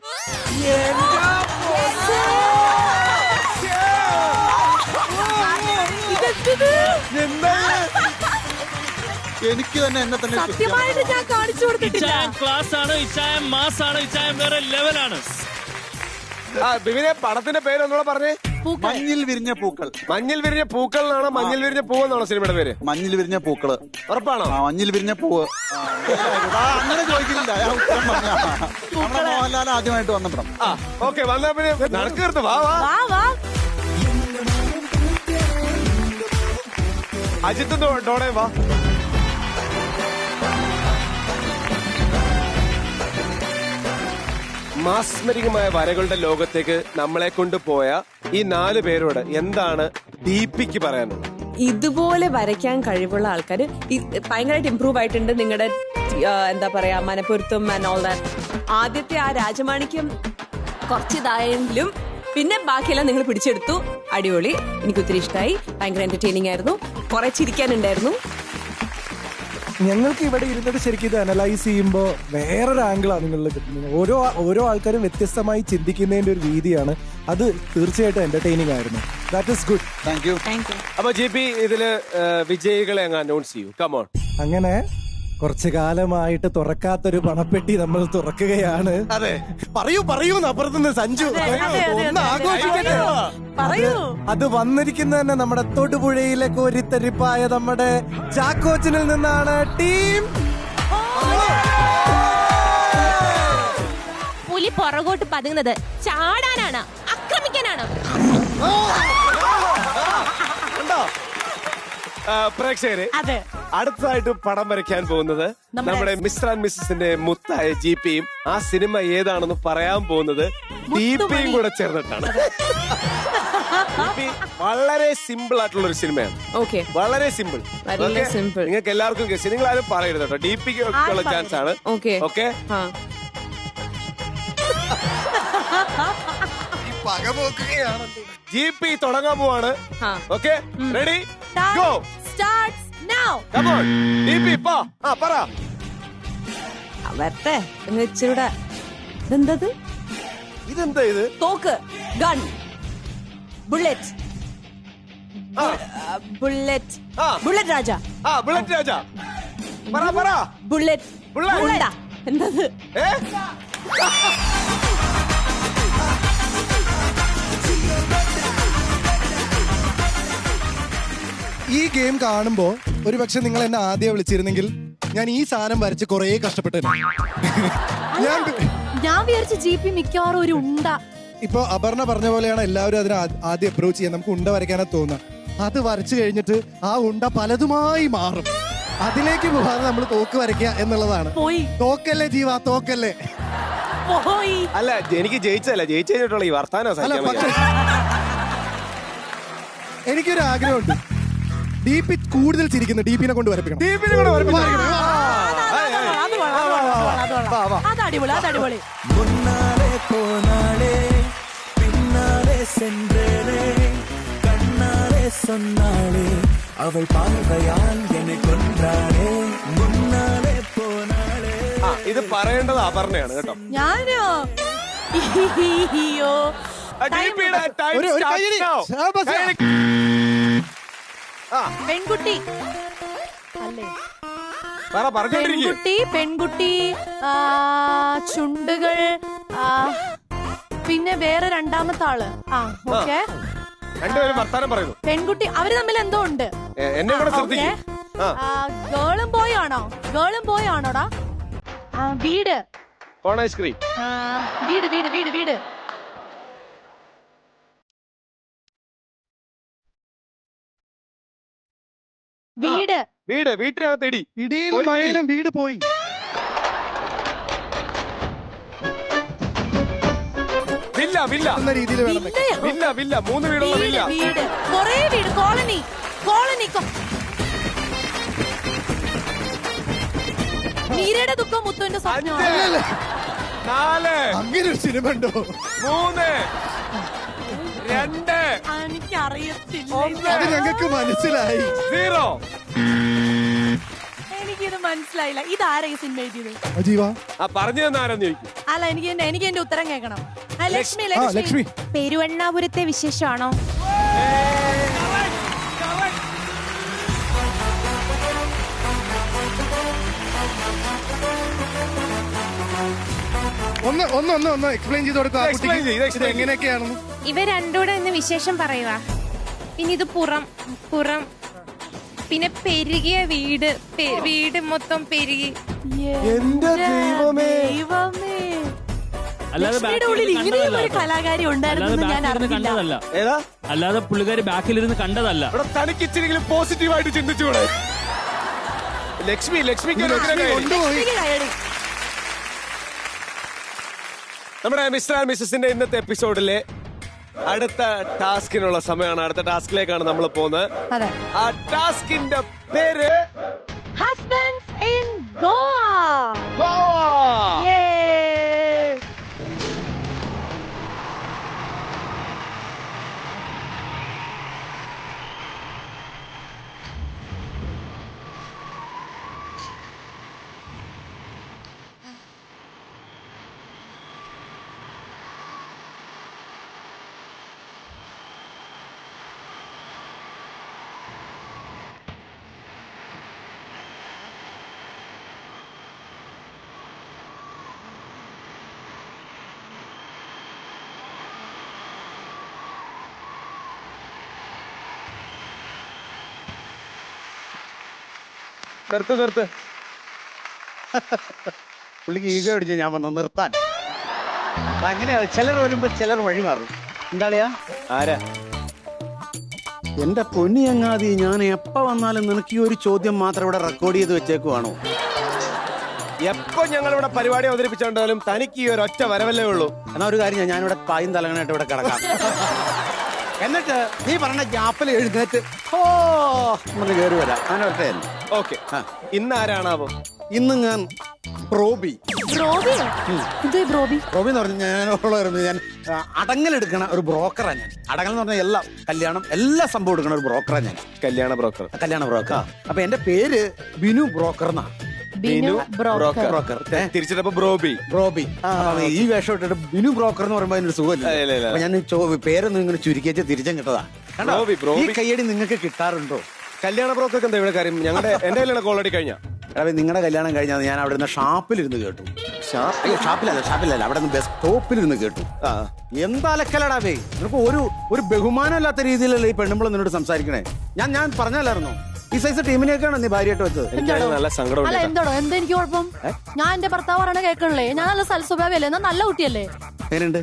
എനിക്ക് തന്നെ എന്നെ തന്നെ സത്യമായിട്ട് ഞാൻ കാണിച്ചു കൊടുത്തിട്ടില്ല. ക്ലാസ് ആണ്, ഇച്ചായം മാസ് ആണ്, ഇച്ചായം വേറെ ലെവലാണ്. ബിബിനെ പടത്തിന്റെ പേര് ഒന്നുകൂടെ പറഞ്ഞേ. മഞ്ഞിൽ വിരിഞ്ഞ പൂക്കൾ. മഞ്ഞിൽ വിരിഞ്ഞ പൂക്കൾ എന്നാണോ മഞ്ഞിൽ വിരിഞ്ഞ പൂവ് എന്നാണോ സിനിമയുടെ പേര്? മഞ്ഞിൽ വിരിഞ്ഞ പൂക്കള്. ഉറപ്പാണോ? മഞ്ഞിൽ വിരിഞ്ഞ പൂവ്. അങ്ങനെ ചോദിക്കുന്നില്ല, നമ്മുടെ മോഹൻലാൽ ആദ്യമായിട്ട് വന്ന പടം. ഓക്കെ, വന്നാ പിന്നെ നടക്കരുത്. വാ വാ വാ വാ. അജിത്ത് ഡോണേ വാ. മാസ്മരികമായ വരകളുടെ ലോകത്തേക്ക് നമ്മളെ കൊണ്ടുപോയ ഈ 4 പേരോട് എന്താണ് DPക്ക് പറയാനുള്ളത്? ഇതുപോലെ വരയ്ക്കാൻ കഴിവുള്ള ആൾക്കാർ ഭയങ്കരമായിട്ട് ഇമ്പ്രൂവ് ആയിട്ടുണ്ട്. നിങ്ങളുടെ എന്താ പറയാ മനപ്പൊരുത്തം ആൻഡ് ഓൾ ദാറ്റ്. ആദ്യത്തെ ആ രാജമാണിക്യം കുറച്ചിതായെങ്കിലും പിന്നെ ബാക്കിയെല്ലാം നിങ്ങൾ പിടിച്ചെടുത്തു. അടിപൊളി. എനിക്ക് ഒത്തിരി ഇഷ്ടമായി. ഭയങ്കര എന്റർടൈനിങ് ആയിരുന്നു. കുറെ ചിരിക്കാനുണ്ടായിരുന്നു. ഞങ്ങൾക്ക് ഇവിടെ ഇരുന്നിട്ട് ശരിക്കും ഇത് അനലൈസ് ചെയ്യുമ്പോൾ വേറൊരു ആംഗിളാണ് നിങ്ങളിൽ കിട്ടുന്നത്. ഓരോ ആൾക്കാരും വ്യത്യസ്തമായി ചിന്തിക്കുന്നതിന്റെ ഒരു രീതിയാണ്. അത് തീർച്ചയായിട്ടും എന്റർടൈനിങ് ആയിരുന്നു. That is good. Thank you. അപ്പൊ GP ഇതില് വിജയികളെ അങ്ങ് അനൗൺസ് ചെയ്യൂ. കമോൺ. അങ്ങനെ കുറച്ചു കാലമായിട്ട് തുറക്കാത്തൊരു പണപ്പെട്ടി നമ്മൾ തുറക്കുകയാണ്. അതെ, പറയൂ അപ്പുറത്തുനിന്ന് സഞ്ജു ഒന്ന് ആഘോഷിക്കട്ടെ. അത് വന്നിരിക്കുന്ന തന്നെ നമ്മുടെ തൊടുപുഴയിലെ കോരിത്തരിപ്പായ നമ്മുടെ ചാക്കോച്ചനിൽ നിന്നാണ്. ടീം പുലി പുറകോട്ട് പതുങ്ങുന്നത് ചാടാനാണ്, ആക്രമിക്കാനാണ്. പ്രേക്ഷകരെ, അതെ, അടുത്തതായിട്ട് പടം വരയ്ക്കാൻ പോകുന്നത് നമ്മുടെ മിസ്റ്റർ ആൻഡ് മിസ്സസിന്റെ മുത്തായ GPയും ആ സിനിമ ഏതാണെന്ന് പറയാൻ പോകുന്നത് DPയും കൂടെ ചേർന്നിട്ടാണ്. വളരെ സിമ്പിൾ ആയിട്ടുള്ള ഒരു സിനിമയാണ്. ഓക്കെ, വളരെ സിമ്പിൾ. നിങ്ങൾക്ക് എല്ലാവർക്കും ഗസ്. നിങ്ങൾ ആരും പറയരുത് കേട്ടോ. DPക്ക് ഉള്ള ചാൻസ് ആണ്. ഓക്കെ, GP തുടങ്ങാൻ പോവാണ്. Okay, ready go. Starts now. Come on DP പാ. പറ. വരട്ടെ എന്ന് വെച്ചൂടെ. ഇതെന്തത്? ഇതെന്താ ഇത്? തോക്ക്, ഗൺ, ബുള്ളറ്റ്, ബുള്ളറ്റ്, ബുള്ളറ്റ് രാജ. ബുള്ളറ്റ് രാജ. പറ. ബുള്ളറ്റ്. എന്തത്? ഈ ഗെയിം കാണുമ്പോ ഒരു പക്ഷെ നിങ്ങൾ എന്നെ ആദ്യം വിളിച്ചിരുന്നെങ്കിൽ ഞാൻ ഈ സാധനം വരച്ച് കുറേ കഷ്ടപ്പെട്ടു. ഞാൻ വിചാരിച്ച GP മിക്കവാറും ഒരു ഉണ്ട. ഇപ്പൊ അപർണ പറഞ്ഞ പോലെയാണ് എല്ലാവരും അതിനെ ആദ്യം അപ്രോച്ച് ചെയ്യാൻ. നമുക്ക് ഉണ്ട വരയ്ക്കാനാ തോന്നുക. അത് വരച്ചു കഴിഞ്ഞിട്ട് ആ ഉണ്ട പലതുമായി മാറും. അതിലേക്ക് പോകാതെ നമ്മൾ തോക്ക് വരയ്ക്കുക എന്നുള്ളതാണ്. തോക്കല്ലേ ജീവ, തോക്കല്ലേ. അല്ല, എനിക്ക് ജയിച്ചല്ല, ജയിച്ചു കഴിഞ്ഞിട്ടുള്ള ഈ വർത്താനം. എനിക്കൊരു ആഗ്രഹമുണ്ട്. DP കൂടുതൽ ചിരിക്കുന്നു. DPനെ കൊണ്ട് വരപ്പിക്കണം. അതടിപൊളി. അവൾ പാർവയാൽ എന്നെ കൊണ്ടാളേ മുന്നാലെ പോനാളേ. ഇത് പറയേണ്ടത് അപർണയാണ് കേട്ടോ. ഞാനോ? പെൺകുട്ടി അല്ലേ? പെൺകുട്ടി, ചുണ്ടുകൾ, പിന്നെ വേറെ രണ്ടാമത്തെ ആള്. ഓക്കെ, രണ്ടുപേരും വർത്താനം പറയുന്നു. പെൺകുട്ടി, അവര് തമ്മിൽ എന്തോ ഉണ്ട്. എന്നെ കൂടെ ശ്രദ്ധിക്കും. ഗേളും ബോയ് ആണോടാ? വീട്, ഐസ്ക്രീം, വീട്. വീട് വീട്ടിനകത്ത് ഇടി. ഇടിയിലും മഴയിലും വീട് പോയി. വില്ല എന്ന രീതിയിൽ വേണം വെക്കാൻ. വില്ല 3 വീടുള്ള വില്ല. വീട് കൊറേ വീട് കോളനി മീരയുടെ ദുഃഖം മുത്തുവിന്റെ സ്വപ്നമാണ്. 4 അങ്ങനെ ഒരു സിനിമ ഉണ്ടോ? 3 2 എനിക്കറിയത്തില്ല. അത് ഞങ്ങൾക്ക് മനസ്സിലായി. 0. എനിക്കിത് മനസ്സിലായില്ല. ഇതാരാ ഈ സിനിമ എഴുതിയത്? അജീവ പറഞ്ഞു തന്നെ ആരെന്ന് ചോദിക്കും. അല്ല, എനിക്ക് എന്റെ ഉത്തരം കേൾക്കണം. ലക്ഷ്മി ലക്ഷ്മി പെരുവണ്ണാപുരത്തെ വിശേഷമാണോ? ഒന്ന് എക്സ്പ്ലെയിൻ ചെയ്ത് കൊടുക്കുക. Explain ചെയ്യ്, ഇത് എങ്ങനെയൊക്കെയാണെന്ന്. ഇവ രണ്ടൂടെ ഇന്ന് വിശേഷം പറയുക. പിന്നെ ഇത് പുറം പിന്നെ പെരുകിയ വീട് മൊത്തം പെരുകി. എന്റെ ദൈവമേ. ലക്ഷ്മിയുടെ ഉള്ളിൽ ഇങ്ങനെയും ഒരു കലാകാരി ഉണ്ടായിരുന്നു ഞാൻ അറിഞ്ഞില്ല. ഏതാ? അല്ലാതെ പുള്ളിക്കാരി ബാക്കിലിരുന്ന് കണ്ടതല്ല. ഇവിടെ തനിക്ക് ഇച്ചിരിയെങ്കിലും പോസിറ്റീവായിട്ട് ചിന്തിച്ചൂടെ? ലക്ഷ്മിക്ക് ഒരു ഉത്തരം കയ്യിൽ. ലക്ഷ്മിക്ക് കയ്യടി. നമ്മുടെ മിസ്റ്റർ ആൻഡ് മിസ്സസിന്റെ ഇന്നത്തെ എപ്പിസോഡിലെ അടുത്ത ടാസ്കിനുള്ള സമയമാണ്. അടുത്ത ടാസ്കിലേക്കാണ് നമ്മൾ പോകുന്നത്. അതെ. ആ ടാസ്കിന്റെ പേര് ഹസ്ബൻഡ്സ് ഇൻ ഗോവ. നിർത്ത്. പുള്ളിക്ക് ഈഗോ അടിച്ച് ഞാൻ വന്നു നിർത്താൻ. അങ്ങനെയാ, ചിലർ വരുമ്പോ ചിലർ വഴി മാറും. എന്താളിയാ? ആരാ? എന്റെ പൊന്നി അങ്ങാതി, ഞാൻ എപ്പ വന്നാലും നിനക്ക് ഈ ഒരു ചോദ്യം മാത്രം ഇവിടെ റെക്കോർഡ് ചെയ്ത് വെച്ചേക്കുവാണോ? എപ്പോ ഞങ്ങളിവിടെ പരിപാടി അവതരിപ്പിച്ചാലും തനിക്ക് ഈ ഒരു ഒറ്റ വരവല്ലേ ഉള്ളൂ. എന്നാ ഒരു കാര്യം, ഞാനിവിടെ പായും തലങ്ങനായിട്ട് ഇവിടെ കിടക്കാം. എന്നിട്ട് നീ പറഞ്ഞ ഗ്യാപ്പിൽ എഴുന്നേറ്റ് നമ്മൾ കയറി വരാം. അങ്ങനെ ഒറ്റയല്ല. ഓക്കെ. ഇന്ന് ആരാണാവോ? ഇന്ന് ഞാൻ റോബി എന്ന് പറഞ്ഞ ഞാൻ അടങ്ങലെടുക്കണ ഒരു ബ്രോക്കറാണ്. ഞാൻ അടങ്ങൽ എന്ന് പറഞ്ഞാൽ എല്ലാം കല്യാണം എല്ലാ സംഭവം എടുക്കണ ഒരു ബ്രോക്കറാണ് ഞാൻ. കല്യാണ ബ്രോക്കർ. അപ്പൊ എന്റെ പേര് ബിനു ബ്രോക്കർ എന്നാണ്. തിരിച്ചിട്ടപ്പോ ബ്രോബി. ഈ വേഷം ഇട്ടിട്ട് ബിനു ബ്രോക്കർ എന്ന് പറയുമ്പോ അതിനൊരു സുഖമില്ല. അപ്പൊ ഞാൻ പേരൊന്നും ഇങ്ങനെ ചുരുക്കിച്ച് തിരിച്ചും കിട്ടതാ. ഈ കയ്യടി നിങ്ങൾക്ക് കിട്ടാറുണ്ടോ? കല്യാണ ബ്രോക്കർക്ക് എന്താ ഇവിടെ കാര്യം? എന്റെ കല്യാണം ഓൾറെഡി കഴിഞ്ഞ. നിങ്ങളുടെ കല്യാണം കഴിഞ്ഞാൽ ഞാൻ അവിടെ നിന്ന് ഷാപ്പിലിരുന്ന് കേട്ടു. ഷാപ്പിലല്ല, അവിടെ നിന്ന് ബസ് സ്റ്റോപ്പിലിരുന്ന് കേട്ടു. എന്താ അലക്കലടാവേ, നിനക്ക് ഒരു ബഹുമാനമില്ലാത്ത രീതിയിലല്ലേ ഈ പെണ്ണുമ്പോൾ നിന്നോട് സംസാരിക്കണേ. ഞാൻ പറഞ്ഞല്ലായിരുന്നോ ഈ സൈസ് ടീമിനെയൊക്കെയാണ് നീ ഭാര്യയായിട്ട് വെച്ചത്? നല്ല സങ്കടം. എന്തോടോ എന്താ എനിക്ക് കുഴപ്പം? ഞാൻ എന്റെ ഭർത്താവ് പറയണ കേൾക്കണല്ലേ. ഞാൻ നല്ല സൽസ്വഭാവല്ലേ, എന്നാ നല്ല കുട്ടിയല്ലേ? എങ്ങനെയുണ്ട്?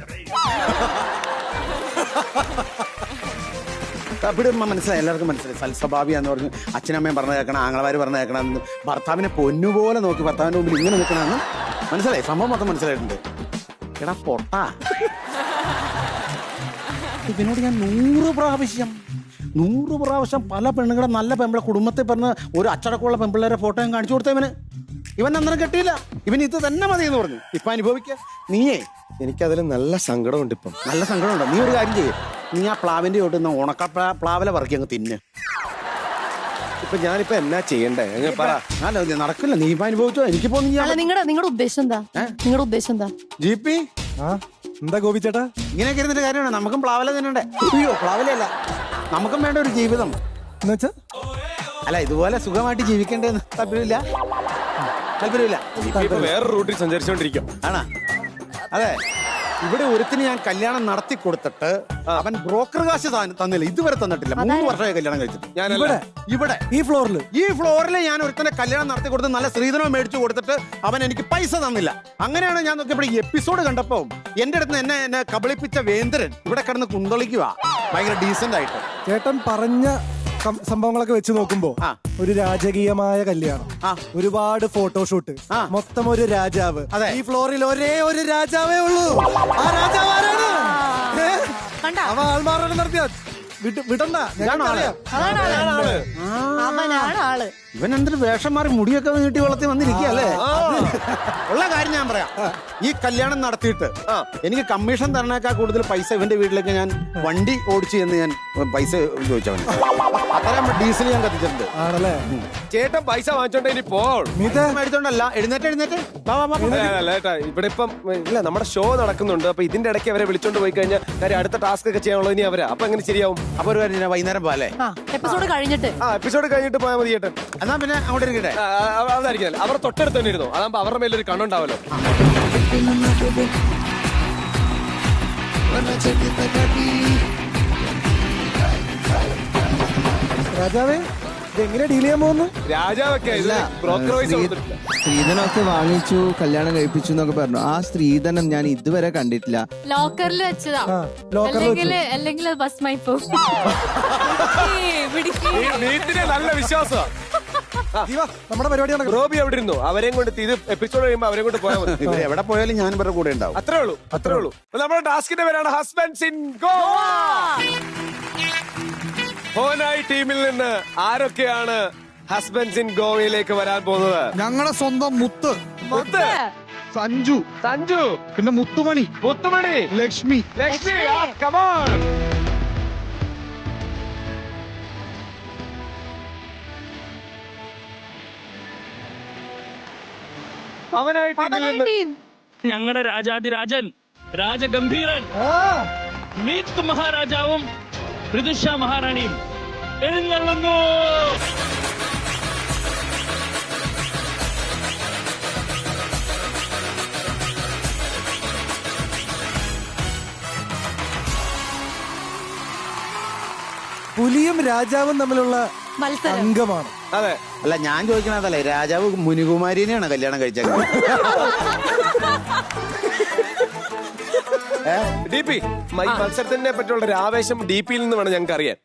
മനസ്സിലായി, എല്ലാവർക്കും മനസ്സിലായി. സൽസ്വഭാവിയാന്ന് പറഞ്ഞു അച്ഛനമ്മയും പറഞ്ഞു കേൾക്കണം, ആങ്ങളമാര് പറഞ്ഞു കേൾക്കണം, ഭർത്താവിനെ പൊന്നുപോലെ നോക്കി ഭർത്താവിന്റെ മുമ്പിൽ ഇങ്ങനെ നിൽക്കണമെന്ന് മനസ്സിലായി. സംഭവം മൊത്തം മനസ്സിലായിട്ടുണ്ട്. എടാ പൊട്ടാ, ഇതിനോട് ഞാൻ 100 പ്രാവശ്യം പല പെണ്ണുങ്ങളുടെ നല്ല പെമ്പിളെ കുടുംബത്തിൽ പറഞ്ഞ ഒരു അച്ചടക്കമുള്ള പെമ്പിള്ളേരെ ഫോട്ടോ ഞാൻ കാണിച്ചു കൊടുത്തവന്. ഇവൻ അന്നേരം കെട്ടിയില്ല, ഇവൻ ഇത് തന്നെ മതി എന്ന് പറഞ്ഞു. ഇപ്പൊ അനുഭവിക്ക നീയേ. എനിക്കതിൽ നല്ല സങ്കടമുണ്ട്. ഇപ്പം നല്ല സങ്കടമുണ്ട്. നീ ഒരു കാര്യം ചെയ്യേ, നീ ആ പ്ലാവിന്റെ ചോട്ടുന്ന ഉണക്ക പ്ലാവിലെ പറക്കി അങ്ങ് തിന്ന്. ഇപ്പൊ ഞാനിപ്പോ എന്നാ ചെയ്യണ്ടേ? അല്ല നടക്കില്ല, നീ ഇപ്പൊ അനുഭവിച്ചോ. എനിക്കിപ്പോ നിങ്ങളുടെ ഉദ്ദേശം എന്താ? നിങ്ങളുടെ ഉദ്ദേശം എന്താ? ജീപ്പി എന്താ ഗോപി ചേട്ടാ ഇങ്ങനെയൊക്കെ ഇരുന്നിട്ട് കാര്യമാണ്? നമുക്കും പ്ലാവല തിന്നണ്ടേ? അയ്യോ പ്ലാവലല്ല, നമുക്കും വേണ്ട ഒരു ജീവിതം. എന്നുവെച്ചാ അല്ല ഇതുപോലെ സുഖമായിട്ട് ജീവിക്കേണ്ടതെന്ന് താല്പര്യമില്ല? വേറെ റൂട്ടിൽ സഞ്ചരിച്ചോണ്ടിരിക്കും. ആണോ? അതെ, ഇവിടെ ഒരുത്തിന് ഞാൻ കല്യാണം നടത്തി കൊടുത്തിട്ട് അവൻ ബ്രോക്കർ കാശ് തന്നില്ല, ഇതുവരെ തന്നിട്ടില്ല. 3 വർഷമായി കല്യാണം കഴിച്ചിട്ട്. ഇവിടെ ഈ ഫ്ലോറിൽ ഞാൻ ഒരുത്തനെ കല്യാണം നടത്തി കൊടുത്ത് നല്ല സ്ത്രീധനം മേടിച്ചു കൊടുത്തിട്ട് അവൻ എനിക്ക് പൈസ തന്നില്ല. അങ്ങനെയാണ് ഞാൻ നോക്കിയപ്പോൾ ഈ എപ്പിസോഡ് കണ്ടപ്പോ എന്റെ അടുത്ത് എന്നെ കബളിപ്പിച്ച വേന്ദ്രൻ ഇവിടെ കിടന്ന് കുന്തളിക്കുക ഭയങ്കര ഡീസന്റ് ആയിട്ട്. ചേട്ടൻ പറഞ്ഞ സംഭവങ്ങളൊക്കെ വെച്ച് നോക്കുമ്പോ ഒരു രാജകീയമായ കല്യാണം, ഒരുപാട് ഫോട്ടോഷൂട്ട്, മൊത്തം ഒരു രാജാവ്. ഈ ഫ്ലോറിൽ ഒരേ ഒരു രാജാവേ ഉള്ളൂ. ആ രാജാവ് ആരാണ്? അവ ആൾമാറാണ് നടത്തിയ വിടണ്ട. അവനാണ് ആള്. ഇവൻ എന്തൊരു വേഷം മാറി മുടിയൊക്കെ നീട്ടി വളർത്തി വന്നിരിക്കുകയല്ലേ? ഉള്ള കാര്യം ഞാൻ പറയാം. ഈ കല്യാണം നടത്തിയിട്ട് എനിക്ക് കമ്മീഷൻ തരണേക്കാൾ കൂടുതൽ പൈസ ഇവന്റെ വീട്ടിലേക്ക് ഞാൻ വണ്ടി ഓടിച്ചു എന്ന് ഞാൻ പൈസ ചോദിച്ചവൻ. അത്രയും ഡീസൽ ഞാൻ കത്തിച്ചിട്ടുണ്ട്. ആണല്ലേ? ചേട്ടൻ പൈസ വാങ്ങിച്ചോണ്ട് ഇനി മേടിച്ചോണ്ടല്ല. എഴുന്നേറ്റ് ഇവിടെ ഇപ്പം ഇല്ല, നമ്മുടെ ഷോ നടക്കുന്നുണ്ട്. അപ്പൊ ഇതിന്റെ ഇടയ്ക്ക് അവരെ വിളിച്ചോണ്ട് പോയി കഴിഞ്ഞാൽ കാര്യം അടുത്ത ടാസ്ക് ഒക്കെ ചെയ്യാനുള്ളത് ഇനി അവരാ. അപ്പൊ എങ്ങനെ ശരിയാവും? അപ്പൊ ഒരു കാര്യം വൈകുന്നേരം പോലെ എപ്പിസോഡ് കഴിഞ്ഞിട്ട് പോയാൽ മതി ചേട്ടൻ. എന്നാ പിന്നെ അങ്ങോട്ട് ഇരിക്കട്ടെ. അതായിരിക്കും അവർ തൊട്ടടുത്ത് തന്നെ ഇരുന്നു. അതാകുമ്പോ അവരുടെ മേലൊരു കണ്ണുണ്ടാവല്ലോ. രാജാവേ, ഇതെങ്ങനെ ഡീൽ ചെയ്യാൻ പോകുന്നു? രാജാവൊക്കെ സ്ത്രീധനമൊക്കെ വാങ്ങിച്ചു, കല്യാണം കഴിപ്പിച്ചു എന്നൊക്കെ പറഞ്ഞു. ആ സ്ത്രീധനം ഞാൻ ഇതുവരെ കണ്ടിട്ടില്ല. ലോക്കറിൽ വെച്ചതാ, അല്ലെങ്കിൽ ബസ് മൈ പോ. വീട്ടിലെ നല്ല വിശ്വാസമാണ്. നമ്മുടെ പരിപാടി റോബി എവിടെ ഇരുന്നു? അവരെയും കൊണ്ട് ഇത് എപ്പിസോഡ് കഴിയുമ്പോ അവരെ കൊണ്ട് പോയാൽ മതി. എവിടെ പോയാലും ഞാൻ ഇവരുടെ കൂടെ ഉണ്ടാവും. അത്രേ ഉള്ളൂ. നമ്മുടെ ടാസ്കിന്റെ പേരാണ് ഹസ്ബൻഡ്സ് ഇൻ ഗോവ. ഹോനായി ടീമിൽ നിന്ന് ആരൊക്കെയാണ് ഹസ്ബൻഡ്സ് ഇൻ ഗോവയിലേക്ക് വരാൻ പോകുന്നത്? ഞങ്ങളുടെ സ്വന്തം മുത്ത്, സഞ്ജു, പിന്നെ മുത്തുമണി, ലക്ഷ്മി. Come on. ഞങ്ങളുടെ രാജാതിരാജൻ, രാജഗംഭീരൻ, മീത്ത് മഹാരാജാവും പൃഥുഷ മഹാറാണിയും എഴുന്നള്ളുന്നു. പുലിയും രാജാവും തമ്മിലുള്ള അംഗമാണ്. അതെ. അല്ല, ഞാൻ ചോദിക്കണതല്ലേ, രാജാവ് മുനികുമാരിനെയാണ് കല്യാണം കഴിച്ചത്. DP, മത്സരത്തിനെ പറ്റിയുള്ള ഒരു ആവേശം DP-യിൽ നിന്ന് വേണം ഞങ്ങൾക്ക് അറിയാൻ.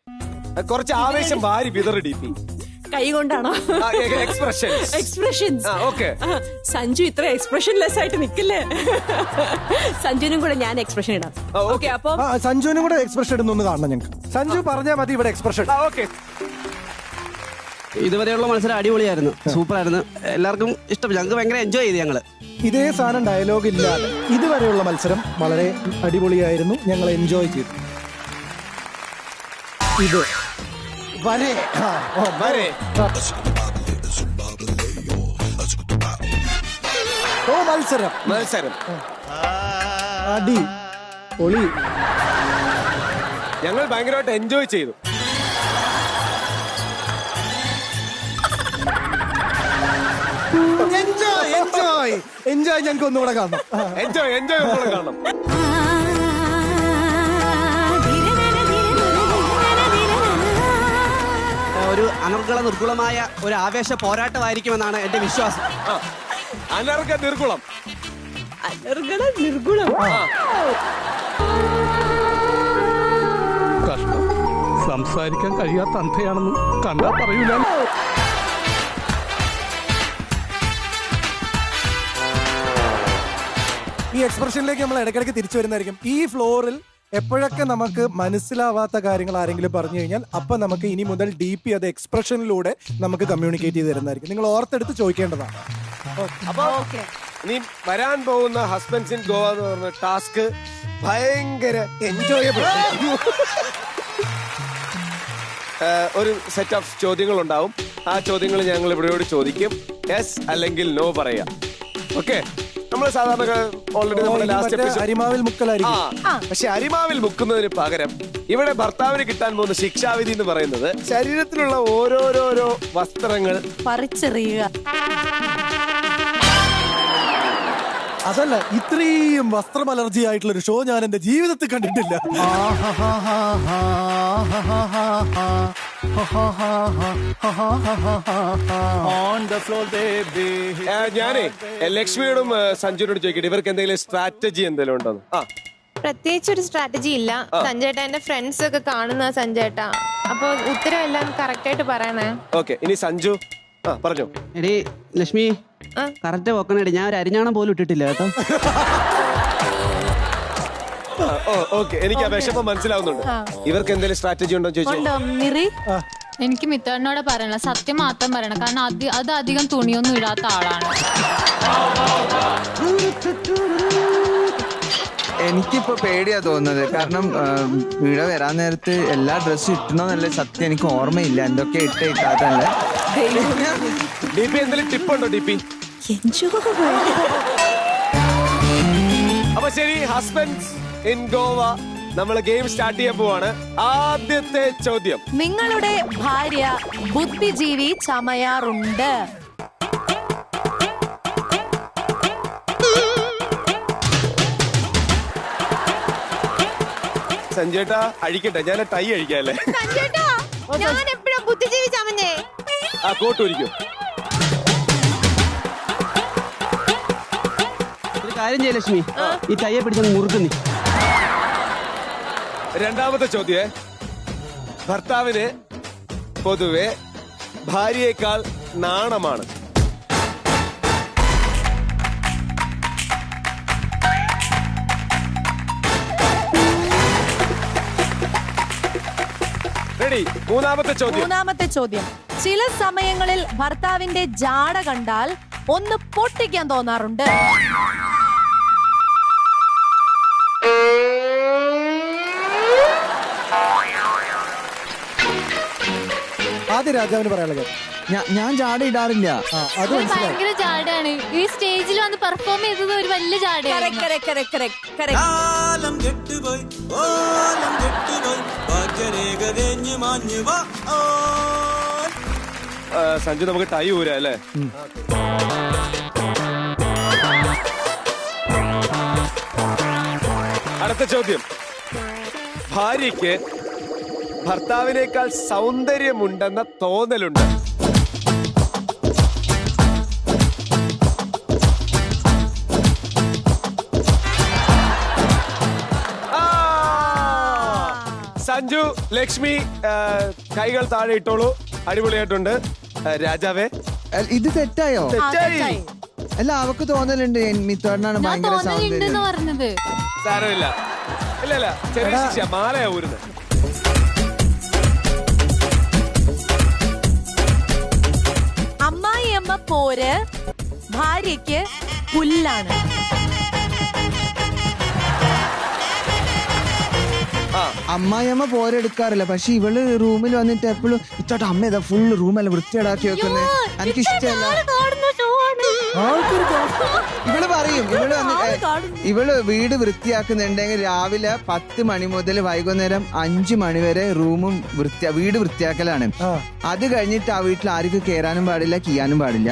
കുറച്ച് ആവേശം ഭാരി വിതറി DP. കൈ കൊണ്ടാണോ? എക്സ്പ്രഷൻസ്. സഞ്ജു ഇത്ര എക്സ്പ്രഷൻലെസ് ആയിട്ട് നിക്കില്ലേ? സഞ്ജുവിനും കൂടെ ഞാൻ എക്സ്പ്രഷൻ ഇടാം. ഓക്കെ, അപ്പൊ സഞ്ജുവിനും കൂടെ എക്സ്പ്രഷൻ ഇടുന്നൊന്ന് കാണണം ഞങ്ങൾക്ക്. സഞ്ജു പറഞ്ഞാൽ മതി ഇവിടെ എക്സ്പ്രഷൻ. ഇതുവരെയുള്ള മത്സരം അടിപൊളിയായിരുന്നു, സൂപ്പർ ആയിരുന്നു, എല്ലാവർക്കും ഇഷ്ടപ്പെട്ടു. ഞങ്ങൾക്ക് ഭയങ്കര എൻജോയ് ചെയ്തു. ഞങ്ങള് ഇതേ സാധനം ഡയലോഗ് ഇല്ലാതെ ഇതുവരെയുള്ള മത്സരം വളരെ അടിപൊളിയായിരുന്നു, ഞങ്ങൾ എൻജോയ് ചെയ്തു. ഇത് മത്സരം അടി പൊളി. ഞങ്ങൾ ഭയങ്കരമായിട്ട് എൻജോയ് ചെയ്തു. എൻജോയ് ഞങ്ങൾക്ക് ഒന്നുകൂടെ കാണണം. എൻജോയ് ഒന്നുകൂടെ കാണണം. ഒരു അനർഗള നിർഗുളമായ ഒരു ആവേശ പോരാട്ടമായിരിക്കുമെന്നാണ് എന്റെ വിശ്വാസം. അനർഗ നിർഗുളം. കഷ്ടം, സംസാരിക്കാൻ കഴിയാത്ത അന്ധയാണെന്ന് കണ്ടാ പറയൂല. ഈ എക്സ്പ്രഷനിലേക്ക് നമ്മൾ ഇടയ്ക്കിടയ്ക്ക് തിരിച്ചു വരുന്നതായിരിക്കും. ഈ ഫ്ലോറിൽ എപ്പോഴൊക്കെ നമുക്ക് മനസ്സിലാവാത്ത കാര്യങ്ങൾ ആരെങ്കിലും പറഞ്ഞു കഴിഞ്ഞാൽ അപ്പൊ നമുക്ക് ഇനി മുതൽ DP അത് എക്സ്പ്രഷനിലൂടെ നമുക്ക് കമ്മ്യൂണിക്കേറ്റ് ചെയ്ത് തരുന്നതായിരിക്കും. നിങ്ങൾ ഓർത്തെടുത്ത് ചോദിക്കേണ്ടതാണ്. അപ്പൊ ഇനി വരാൻ പോകുന്ന ഹസ്ബൻഡ്സ് ഇൻ ഗോവ എന്ന് പറഞ്ഞ ടാസ്ക് ഭയങ്കര എൻജോയബിൾ. ഒരു സെറ്റ് ഓഫ് ചോദ്യങ്ങൾ ഉണ്ടാവും. ആ ചോദ്യങ്ങൾ ഞങ്ങൾ ഇവിടെയോട് ചോദിക്കും. യെസ് അല്ലെങ്കിൽ നോ പറയാം. ഓക്കെ, നമ്മൾ സാധാരണ ഓൾറെഡി നമ്മുടെ ലാസ്റ്റ് അരിമാവിൽ മുക്കലായിരിക്കും. പക്ഷെ അരിമാവിൽ മുക്കുന്നതിന് പകരം ഇവിടെ ഭർത്താവിന് കിട്ടാൻ പോകുന്ന ശിക്ഷാവിധി എന്ന് പറയുന്നത് ശരീരത്തിലുള്ള ഓരോരോരോ വസ്ത്രങ്ങൾ പറിച്ചെറിയുക. അതല്ല, ഇത്രയും വസ്ത്രം അലർജി ആയിട്ടുള്ള ഒരു ഷോ ഞാൻ എന്റെ ജീവിതത്തിൽ കണ്ടിട്ടില്ല. ഞാനേ ലക്ഷ്മിയോടും സഞ്ജുനോടും ചോദിക്കട്ടെ, ഇവർക്ക് എന്തെങ്കിലും സ്ട്രാറ്റജി എന്തെങ്കിലും ഉണ്ടോ? പ്രത്യേകിച്ച് ഒരു സ്ട്രാറ്റജി ഇല്ല. സഞ്ജേട്ട എന്റെ ഫ്രണ്ട്സ് ഒക്കെ കാണുന്ന സഞ്ജേട്ട, അപ്പൊ ഉത്തരം എല്ലാം കറക്റ്റ് ആയിട്ട് പറയണേ. ഓക്കെ, ഇനി സഞ്ജു പറഞ്ഞോ. എടി ലക്ഷ്മി, കറക്റ്റ് വെക്കണേടി, ഞാൻ ഒരു അരിഞ്ഞാണം പോലും ഇട്ടിട്ടില്ല കേട്ടോ. ഓക്കെ, എനിക്ക് ആ വിഷമം മനസ്സിലാവുന്നുണ്ട്. ഇവർക്ക് എന്തെങ്കിലും സ്ട്രാറ്റജി ഉണ്ടോ ചോദിച്ചു. എനിക്ക് മിത്തോടിനോട് പറയണ സത്യം മാത്രം പറയണം, കാരണം അത് അധികം തുണിയൊന്നും ഇടാത്ത ആളാണ്. എനിക്കിപ്പോ പേടിയാ തോന്നുന്നത്, കാരണം ഇവിടെ വരാൻ നേരത്ത് എല്ലാ ഡ്രസ്സും ഇട്ടണമെന്നല്ലേ സത്യം എനിക്ക് ഓർമ്മയില്ല, എന്തൊക്കെ ഇട്ടാത്തല്ലേ. എന്തെങ്കിലും ടിപ്പുണ്ടോ ഡിപി? അപ്പൊ ശരി, ഹസ്ബൻഡ്സ് ഇൻ ഗോവ നമ്മൾ ഗെയിം സ്റ്റാർട്ട് ചെയ്യാൻ പോവാണ്. ആദ്യത്തെ ചോദ്യം, നിങ്ങളുടെ ഭാര്യ ബുദ്ധിജീവി ചമയാറുണ്ട്? സഞ്ജേട്ടാ അഴിക്കട്ടെ, ഞാൻ ടൈ അഴിക്കാല്ലേ. ഞാൻ എപ്പോഴാ ബുദ്ധിജീവി ചമഞ്ഞേ? ആ കോട്ടൂരിക്കും. ഒരു കാര്യം ചെയ്യ ലക്ഷ്മി, ഈ ടൈയെ പിടിച്ചൊന്ന് മുറുക്കുന്നി. രണ്ടാമത്തെ ചോദ്യേ, ഭർത്താവിന് പൊതുവെ ഭാര്യയേക്കാൾ നാണമാണ്. റെഡി? മൂന്നാമത്തെ ചോദ്യം, ചില സമയങ്ങളിൽ ഭർത്താവിന്റെ ജാട കണ്ടാൽ ഒന്ന് പൊട്ടിക്കാൻ തോന്നാറുണ്ട്. ആദ്യ രാജാവിന് പറയാനുള്ളത്, ഞാൻ ജാട ഇടാറില്ല. അത് ഭയങ്കര ജാടയാണ്. ഈ സ്റ്റേജിൽ വന്ന് പെർഫോം ചെയ്തത് ഒരു വലിയ ജാടയാണ്. സഞ്ജു, നമുക്ക് ടൈ ഊരാ അല്ലേ? അടുത്ത ചോദ്യം, ഭാര്യയ്ക്ക് ഭർത്താവിനേക്കാൾ സൗന്ദര്യമുണ്ടെന്ന തോന്നലുണ്ട്. സഞ്ജു, ലക്ഷ്മി കൈകൾ താഴെ ഇട്ടോളൂ. അടിപൊളിയായിട്ടുണ്ട്. രാജാവേ, ഇത് തെറ്റായോ? തെറ്റായി. അല്ല, അവക്ക് തോന്നലുണ്ട് മിത്തോടനാണ് ഭയങ്കര സൗന്ദര്യം പറഞ്ഞത്. സാരമില്ല, ഇല്ല ചെറിയ ശിക്ഷ, മാലയാ ഊരുന്നത്. അമ്മായിയമ്മ പോര് ഭാര്യയ്ക്ക് പുല്ലാണ്. അമ്മായിയമ്മ പോരെടുക്കാറില്ല, പക്ഷെ ഇവള് റൂമിൽ വന്നിട്ട് എപ്പോഴും ഇത്തോട്ട് അമ്മ ഇതാ ഫുള്ള് റൂമെല്ലാം വൃത്തിയേടാക്കി വെക്കുന്നത്, എനിക്ക് ഇഷ്ടമല്ല. ഇവള് പറയും, ഇവള് വീട് വൃത്തിയാക്കുന്നുണ്ടെങ്കിൽ രാവിലെ 10 മണി മുതൽ വൈകുന്നേരം 5 മണി വരെ റൂമും വീട് വൃത്തിയാക്കലാണ്. അത് കഴിഞ്ഞിട്ട് ആ വീട്ടിൽ ആർക്കും കയറാനും പാടില്ല, കീയാനും പാടില്ല.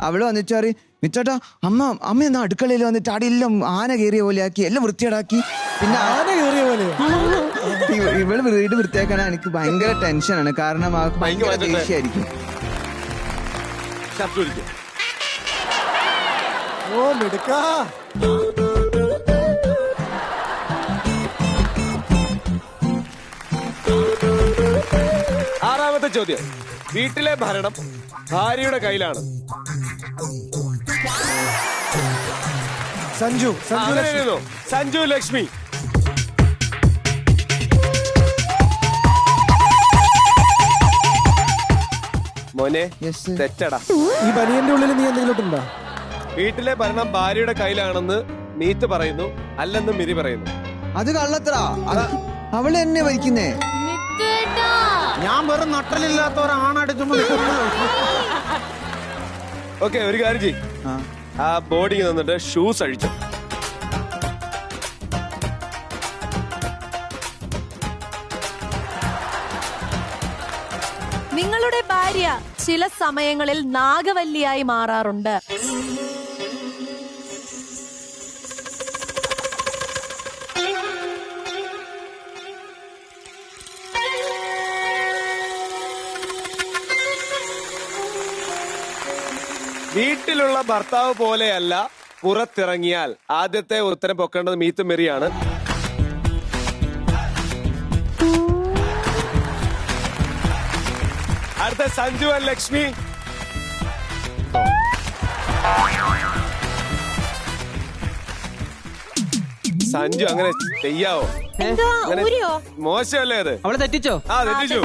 അവള് വന്നിട്ട് പറയും, മിച്ചോട്ടാ അമ്മ എന്നാ അടുക്കളയിൽ വന്നിട്ട് അടിയെല്ലാം ആന കയറിയ പോലെ ആക്കി, എല്ലാം വൃത്തിയേടാക്കി. പിന്നെ ആന കയറിയ പോലെ ഇവള് വീട് വൃത്തിയാക്കാൻ എനിക്ക് ഭയങ്കര ടെൻഷനാണ്, കാരണം അവർക്ക് ഭയങ്കര ദേഷ്യമായിരിക്കും. ഓ മിടുക്കാ. ആറാമത്തെ ചോദ്യം, വീട്ടിലെ ഭരണം ഭാര്യയുടെ കയ്യിലാണ്. സഞ്ജു ലക്ഷ്മി. മോനെ, തെറ്റടാ. ഈ ബനിയന്റെ ഉള്ളിൽ നീ എന്തെങ്കിലും ഇട്ടുണ്ടോ? വീട്ടിലെ ഭരണം ഭാര്യയുടെ കയ്യിലാണെന്ന് നീത്ത് പറയുന്നു, അല്ലെന്ന് മിരി പറയുന്നു. അത് കള്ളത്ര. അവള് എന്നെ വഹിക്കുന്നേ. ഞാൻ വെറും നട്ടലില്ലാത്ത ഒരാണടിച്ചു. ഓക്കെ, ഒരു കാര്യം ചെയ്യ്, ആ ബോർഡിങ് നിന്നിട്ട് ഷൂസ് അഴിച്ചു. നിങ്ങളുടെ ഭാര്യ ചില സമയങ്ങളിൽ നാഗവല്ലിയായി മാറാറുണ്ട്. വീട്ടിലുള്ള ഭർത്താവ് പോലെയല്ല പുറത്തിറങ്ങിയാൽ. ആദ്യത്തെ ഉത്തരം പൊക്കേണ്ടത് മീത്ത് മെറിയാണ്. അടുത്ത സഞ്ജു ആൻഡ് ലക്ഷ്മി. സഞ്ജു അങ്ങനെ ചെയ്യാവോ? മോശമല്ലേ അത്? അവളെ തെറ്റിച്ചോ? ആ തെറ്റിച്ചു.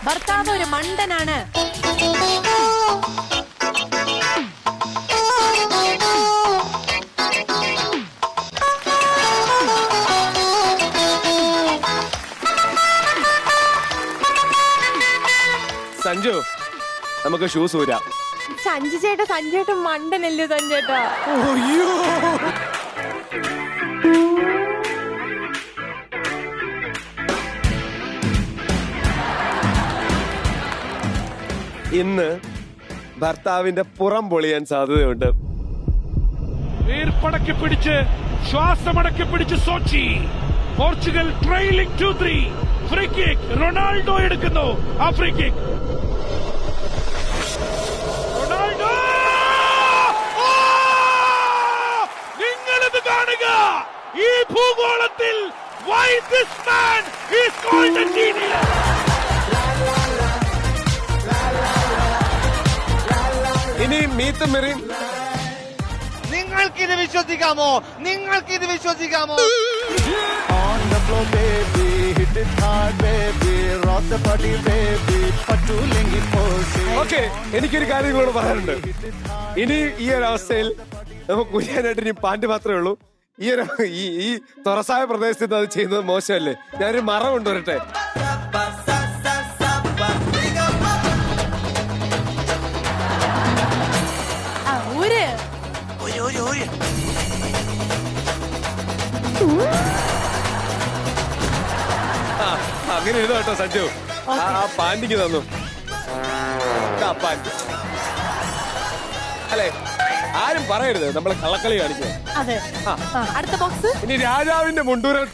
ഭർത്താവ് ഒരു മണ്ടനാണ്. സഞ്ജു നമുക്ക് ഷൂസ് ഊരാം. സഞ്ജുചേട്ടൻ മണ്ടനല്ലേ സഞ്ജുചേട്ടാ? ഇന്ന് ഭർത്താവിന്റെ പുറം പൊളിയാൻ സാധ്യതയുണ്ട്. വീർപ്പടക്കി പിടിച്ച് ശ്വാസമടക്കി പിടിച്ച് Sochi Portugal trailing 2-3. Free kick Ronaldo എടുക്കുന്നു. ആ ഫ്രീ കിക്ക് റൊണാൾഡോ. നിങ്ങളിത് കാണുക. ഈ ഭൂഗോളത്തിൽ why this man is called a genius. ഇനി മീത്ത് മെറിൻ. നിങ്ങൾക്കിത് വിശ്വസിക്കാമോ? ഓക്കെ, എനിക്കൊരു കാര്യം നിങ്ങളോട് പറയാനുണ്ട്. ഇനി ഈ ഒരു അവസ്ഥയിൽ നമുക്ക് കുര്യാനായിട്ട് ഇനി പാന്റ് മാത്രമേ ഉള്ളൂ. ഈ തുറസായ പ്രദേശത്ത് അത് ചെയ്യുന്നത് മോശമല്ലേ? ഞാനൊരു മറ കൊണ്ടുവരട്ടെ. അങ്ങനെ എഴുതാ കേട്ടോ സഞ്ജു. ആ പാൻറ്റിക്ക് തന്നു. അല്ലെ, ആരും പറയരുത് നമ്മള് കള്ളക്കളി കാണിക്കുക. അതെ. അടുത്ത ബോക്സ്. ഇനി രാജാവിന്റെ മുണ്ടൂരൽ.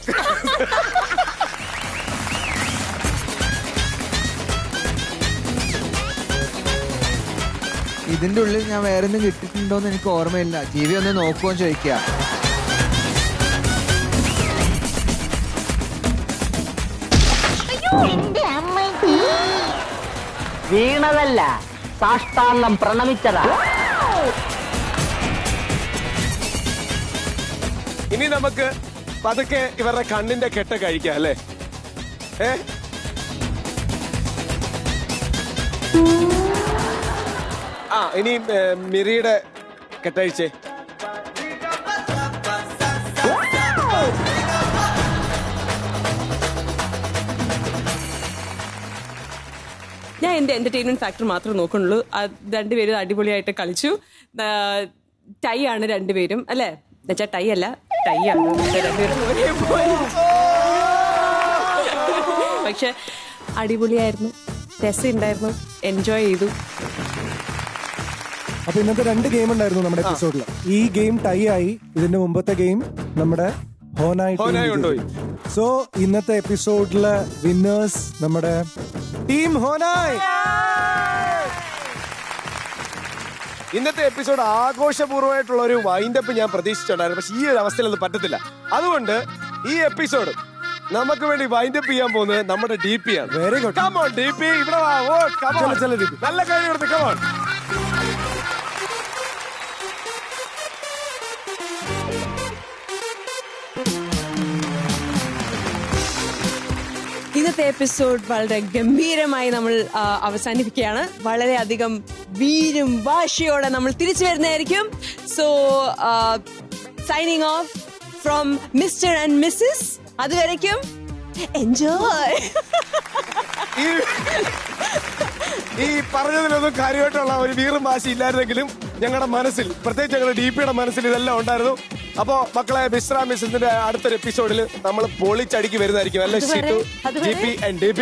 ഇതിന്റെ ഉള്ളിൽ ഞാൻ വേറെ ഒന്നും കിട്ടിയിട്ടുണ്ടോന്ന് എനിക്ക് ഓർമ്മയില്ല. ജീവി ഒന്ന് നോക്കുമോ ചോദിക്കുക. വീണതല്ല, സാഷ്ടാംഗം പ്രണമിച്ചതാ. ഇനി നമുക്ക് പതുക്കെ ഇവരുടെ കണ്ണിന്റെ കെട്ട കഴിക്കാം അല്ലേ? ഇനി മിറിയുടെ കെട്ടഴിച്ചേ. ഞാൻ എന്റെ എന്റർടൈൻമെന്റ് ഫാക്ടർ മാത്രമേ നോക്കുന്നുള്ളൂ. രണ്ടുപേരും അടിപൊളിയായിട്ട് കളിച്ചു. ടൈ ആണ് രണ്ടുപേരും, അല്ലേ? എന്നുവെച്ചാൽ ടൈ അല്ല, ടൈ ആണ് രണ്ടുപേരും. പക്ഷെ അടിപൊളിയായിരുന്നു, രസമുണ്ടായിരുന്നു, എൻജോയ് ചെയ്തു. അപ്പൊ ഇന്നത്തെ 2 ഗെയിം ഉണ്ടായിരുന്നു നമ്മുടെ എപ്പിസോഡിൽ. ഈ ഗെയിം ടൈ ആയി. ഇതിന്റെ മുമ്പത്തെ ഗെയിം നമ്മുടെ ഹോനായി കൊണ്ടുപോയി. സോ ഇന്നത്തെ എപ്പിസോഡിലെ വിന്നേഴ്സ് നമ്മുടെ ടീം ഹോനായി. ഇന്നത്തെ എപ്പിസോഡ് ആഘോഷപൂർവ്വമായിട്ടുള്ള ഒരു വൈൻഡപ്പ് ഞാൻ പ്രതീക്ഷിച്ചിട്ടുണ്ടായിരുന്നു. പക്ഷെ ഈ ഒരു അവസ്ഥയിൽ അത് പറ്റത്തില്ല. അതുകൊണ്ട് ഈ എപ്പിസോഡ് നമുക്ക് വേണ്ടി വൈൻഡപ്പ് ചെയ്യാൻ പോകുന്നത് നമ്മുടെ DP ആണ്. Very good. Come on DP, ഇവിടെ വാ. ഓ കം ഓൺ, നല്ല കാര്യം എടുത്ത് കം ഓൺ. ഇന്നത്തെ എപ്പിസോഡ് വളരെ ഗംഭീരമായി നമ്മൾ അവസാനിപ്പിക്കുകയാണ്. വളരെയധികം വീരും വാശിയോടെ നമ്മൾ തിരിച്ചു വരുന്നതായിരിക്കും. So signing off from mister and missus. അതുവരയ്ക്കും എൻജോയ്. ഈ പറഞ്ഞതിലൊന്നും കാര്യമായിട്ടുള്ള ഒരു വീറും വാശി ഇല്ലായിരുന്നെങ്കിലും ഞങ്ങളുടെ മനസ്സിൽ, പ്രത്യേകിച്ച് ഞങ്ങളുടെ DPയുടെ മനസ്സിൽ ഇതെല്ലാം ഉണ്ടായിരുന്നു. അപ്പോ മക്കളെ, മിസ്റ്റർ ആൻഡ് മിസ്സസിന്റെ അടുത്തൊരു എപ്പിസോഡിൽ നമ്മൾ പൊളിച്ചടിക്ക് വരുന്നതായിരിക്കും. അല്ലേ ഷിറ്റു, GP and DP?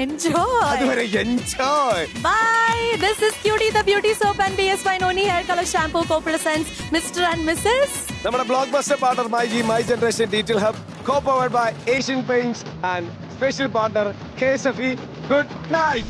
Enjoy. അതുവരെ enjoy. Bye. This is Cutie the Beauty Soap and BSY Noni Hair Color Shampoo co-presents Mr. and Mrs. നമ്മുടെ block buster partner MyG My Generation Detail Hub, co-powered by Asian Paints and special partner KSFE. Good night.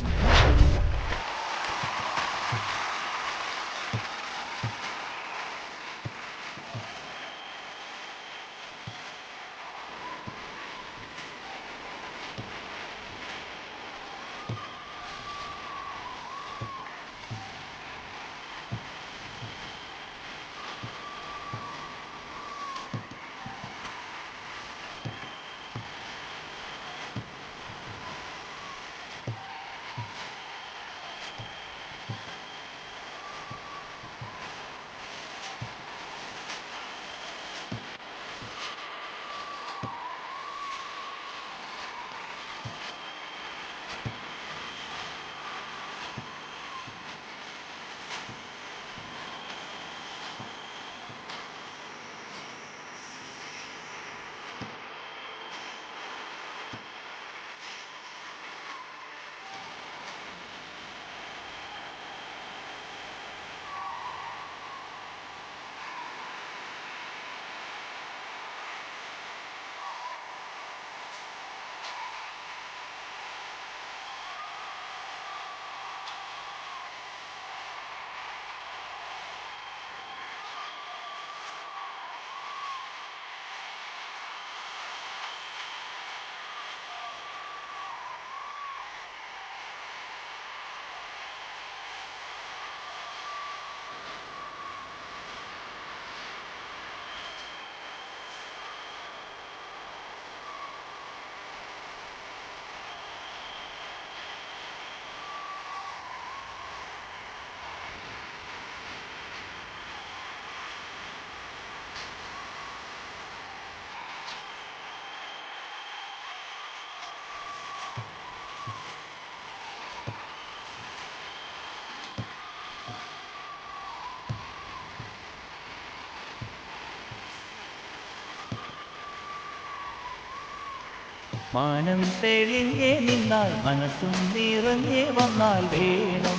മാനം തെളിഞ്ഞേ നിന്നാൽ മനസ്സും നിറഞ്ഞേ വന്നാൽ വേണം.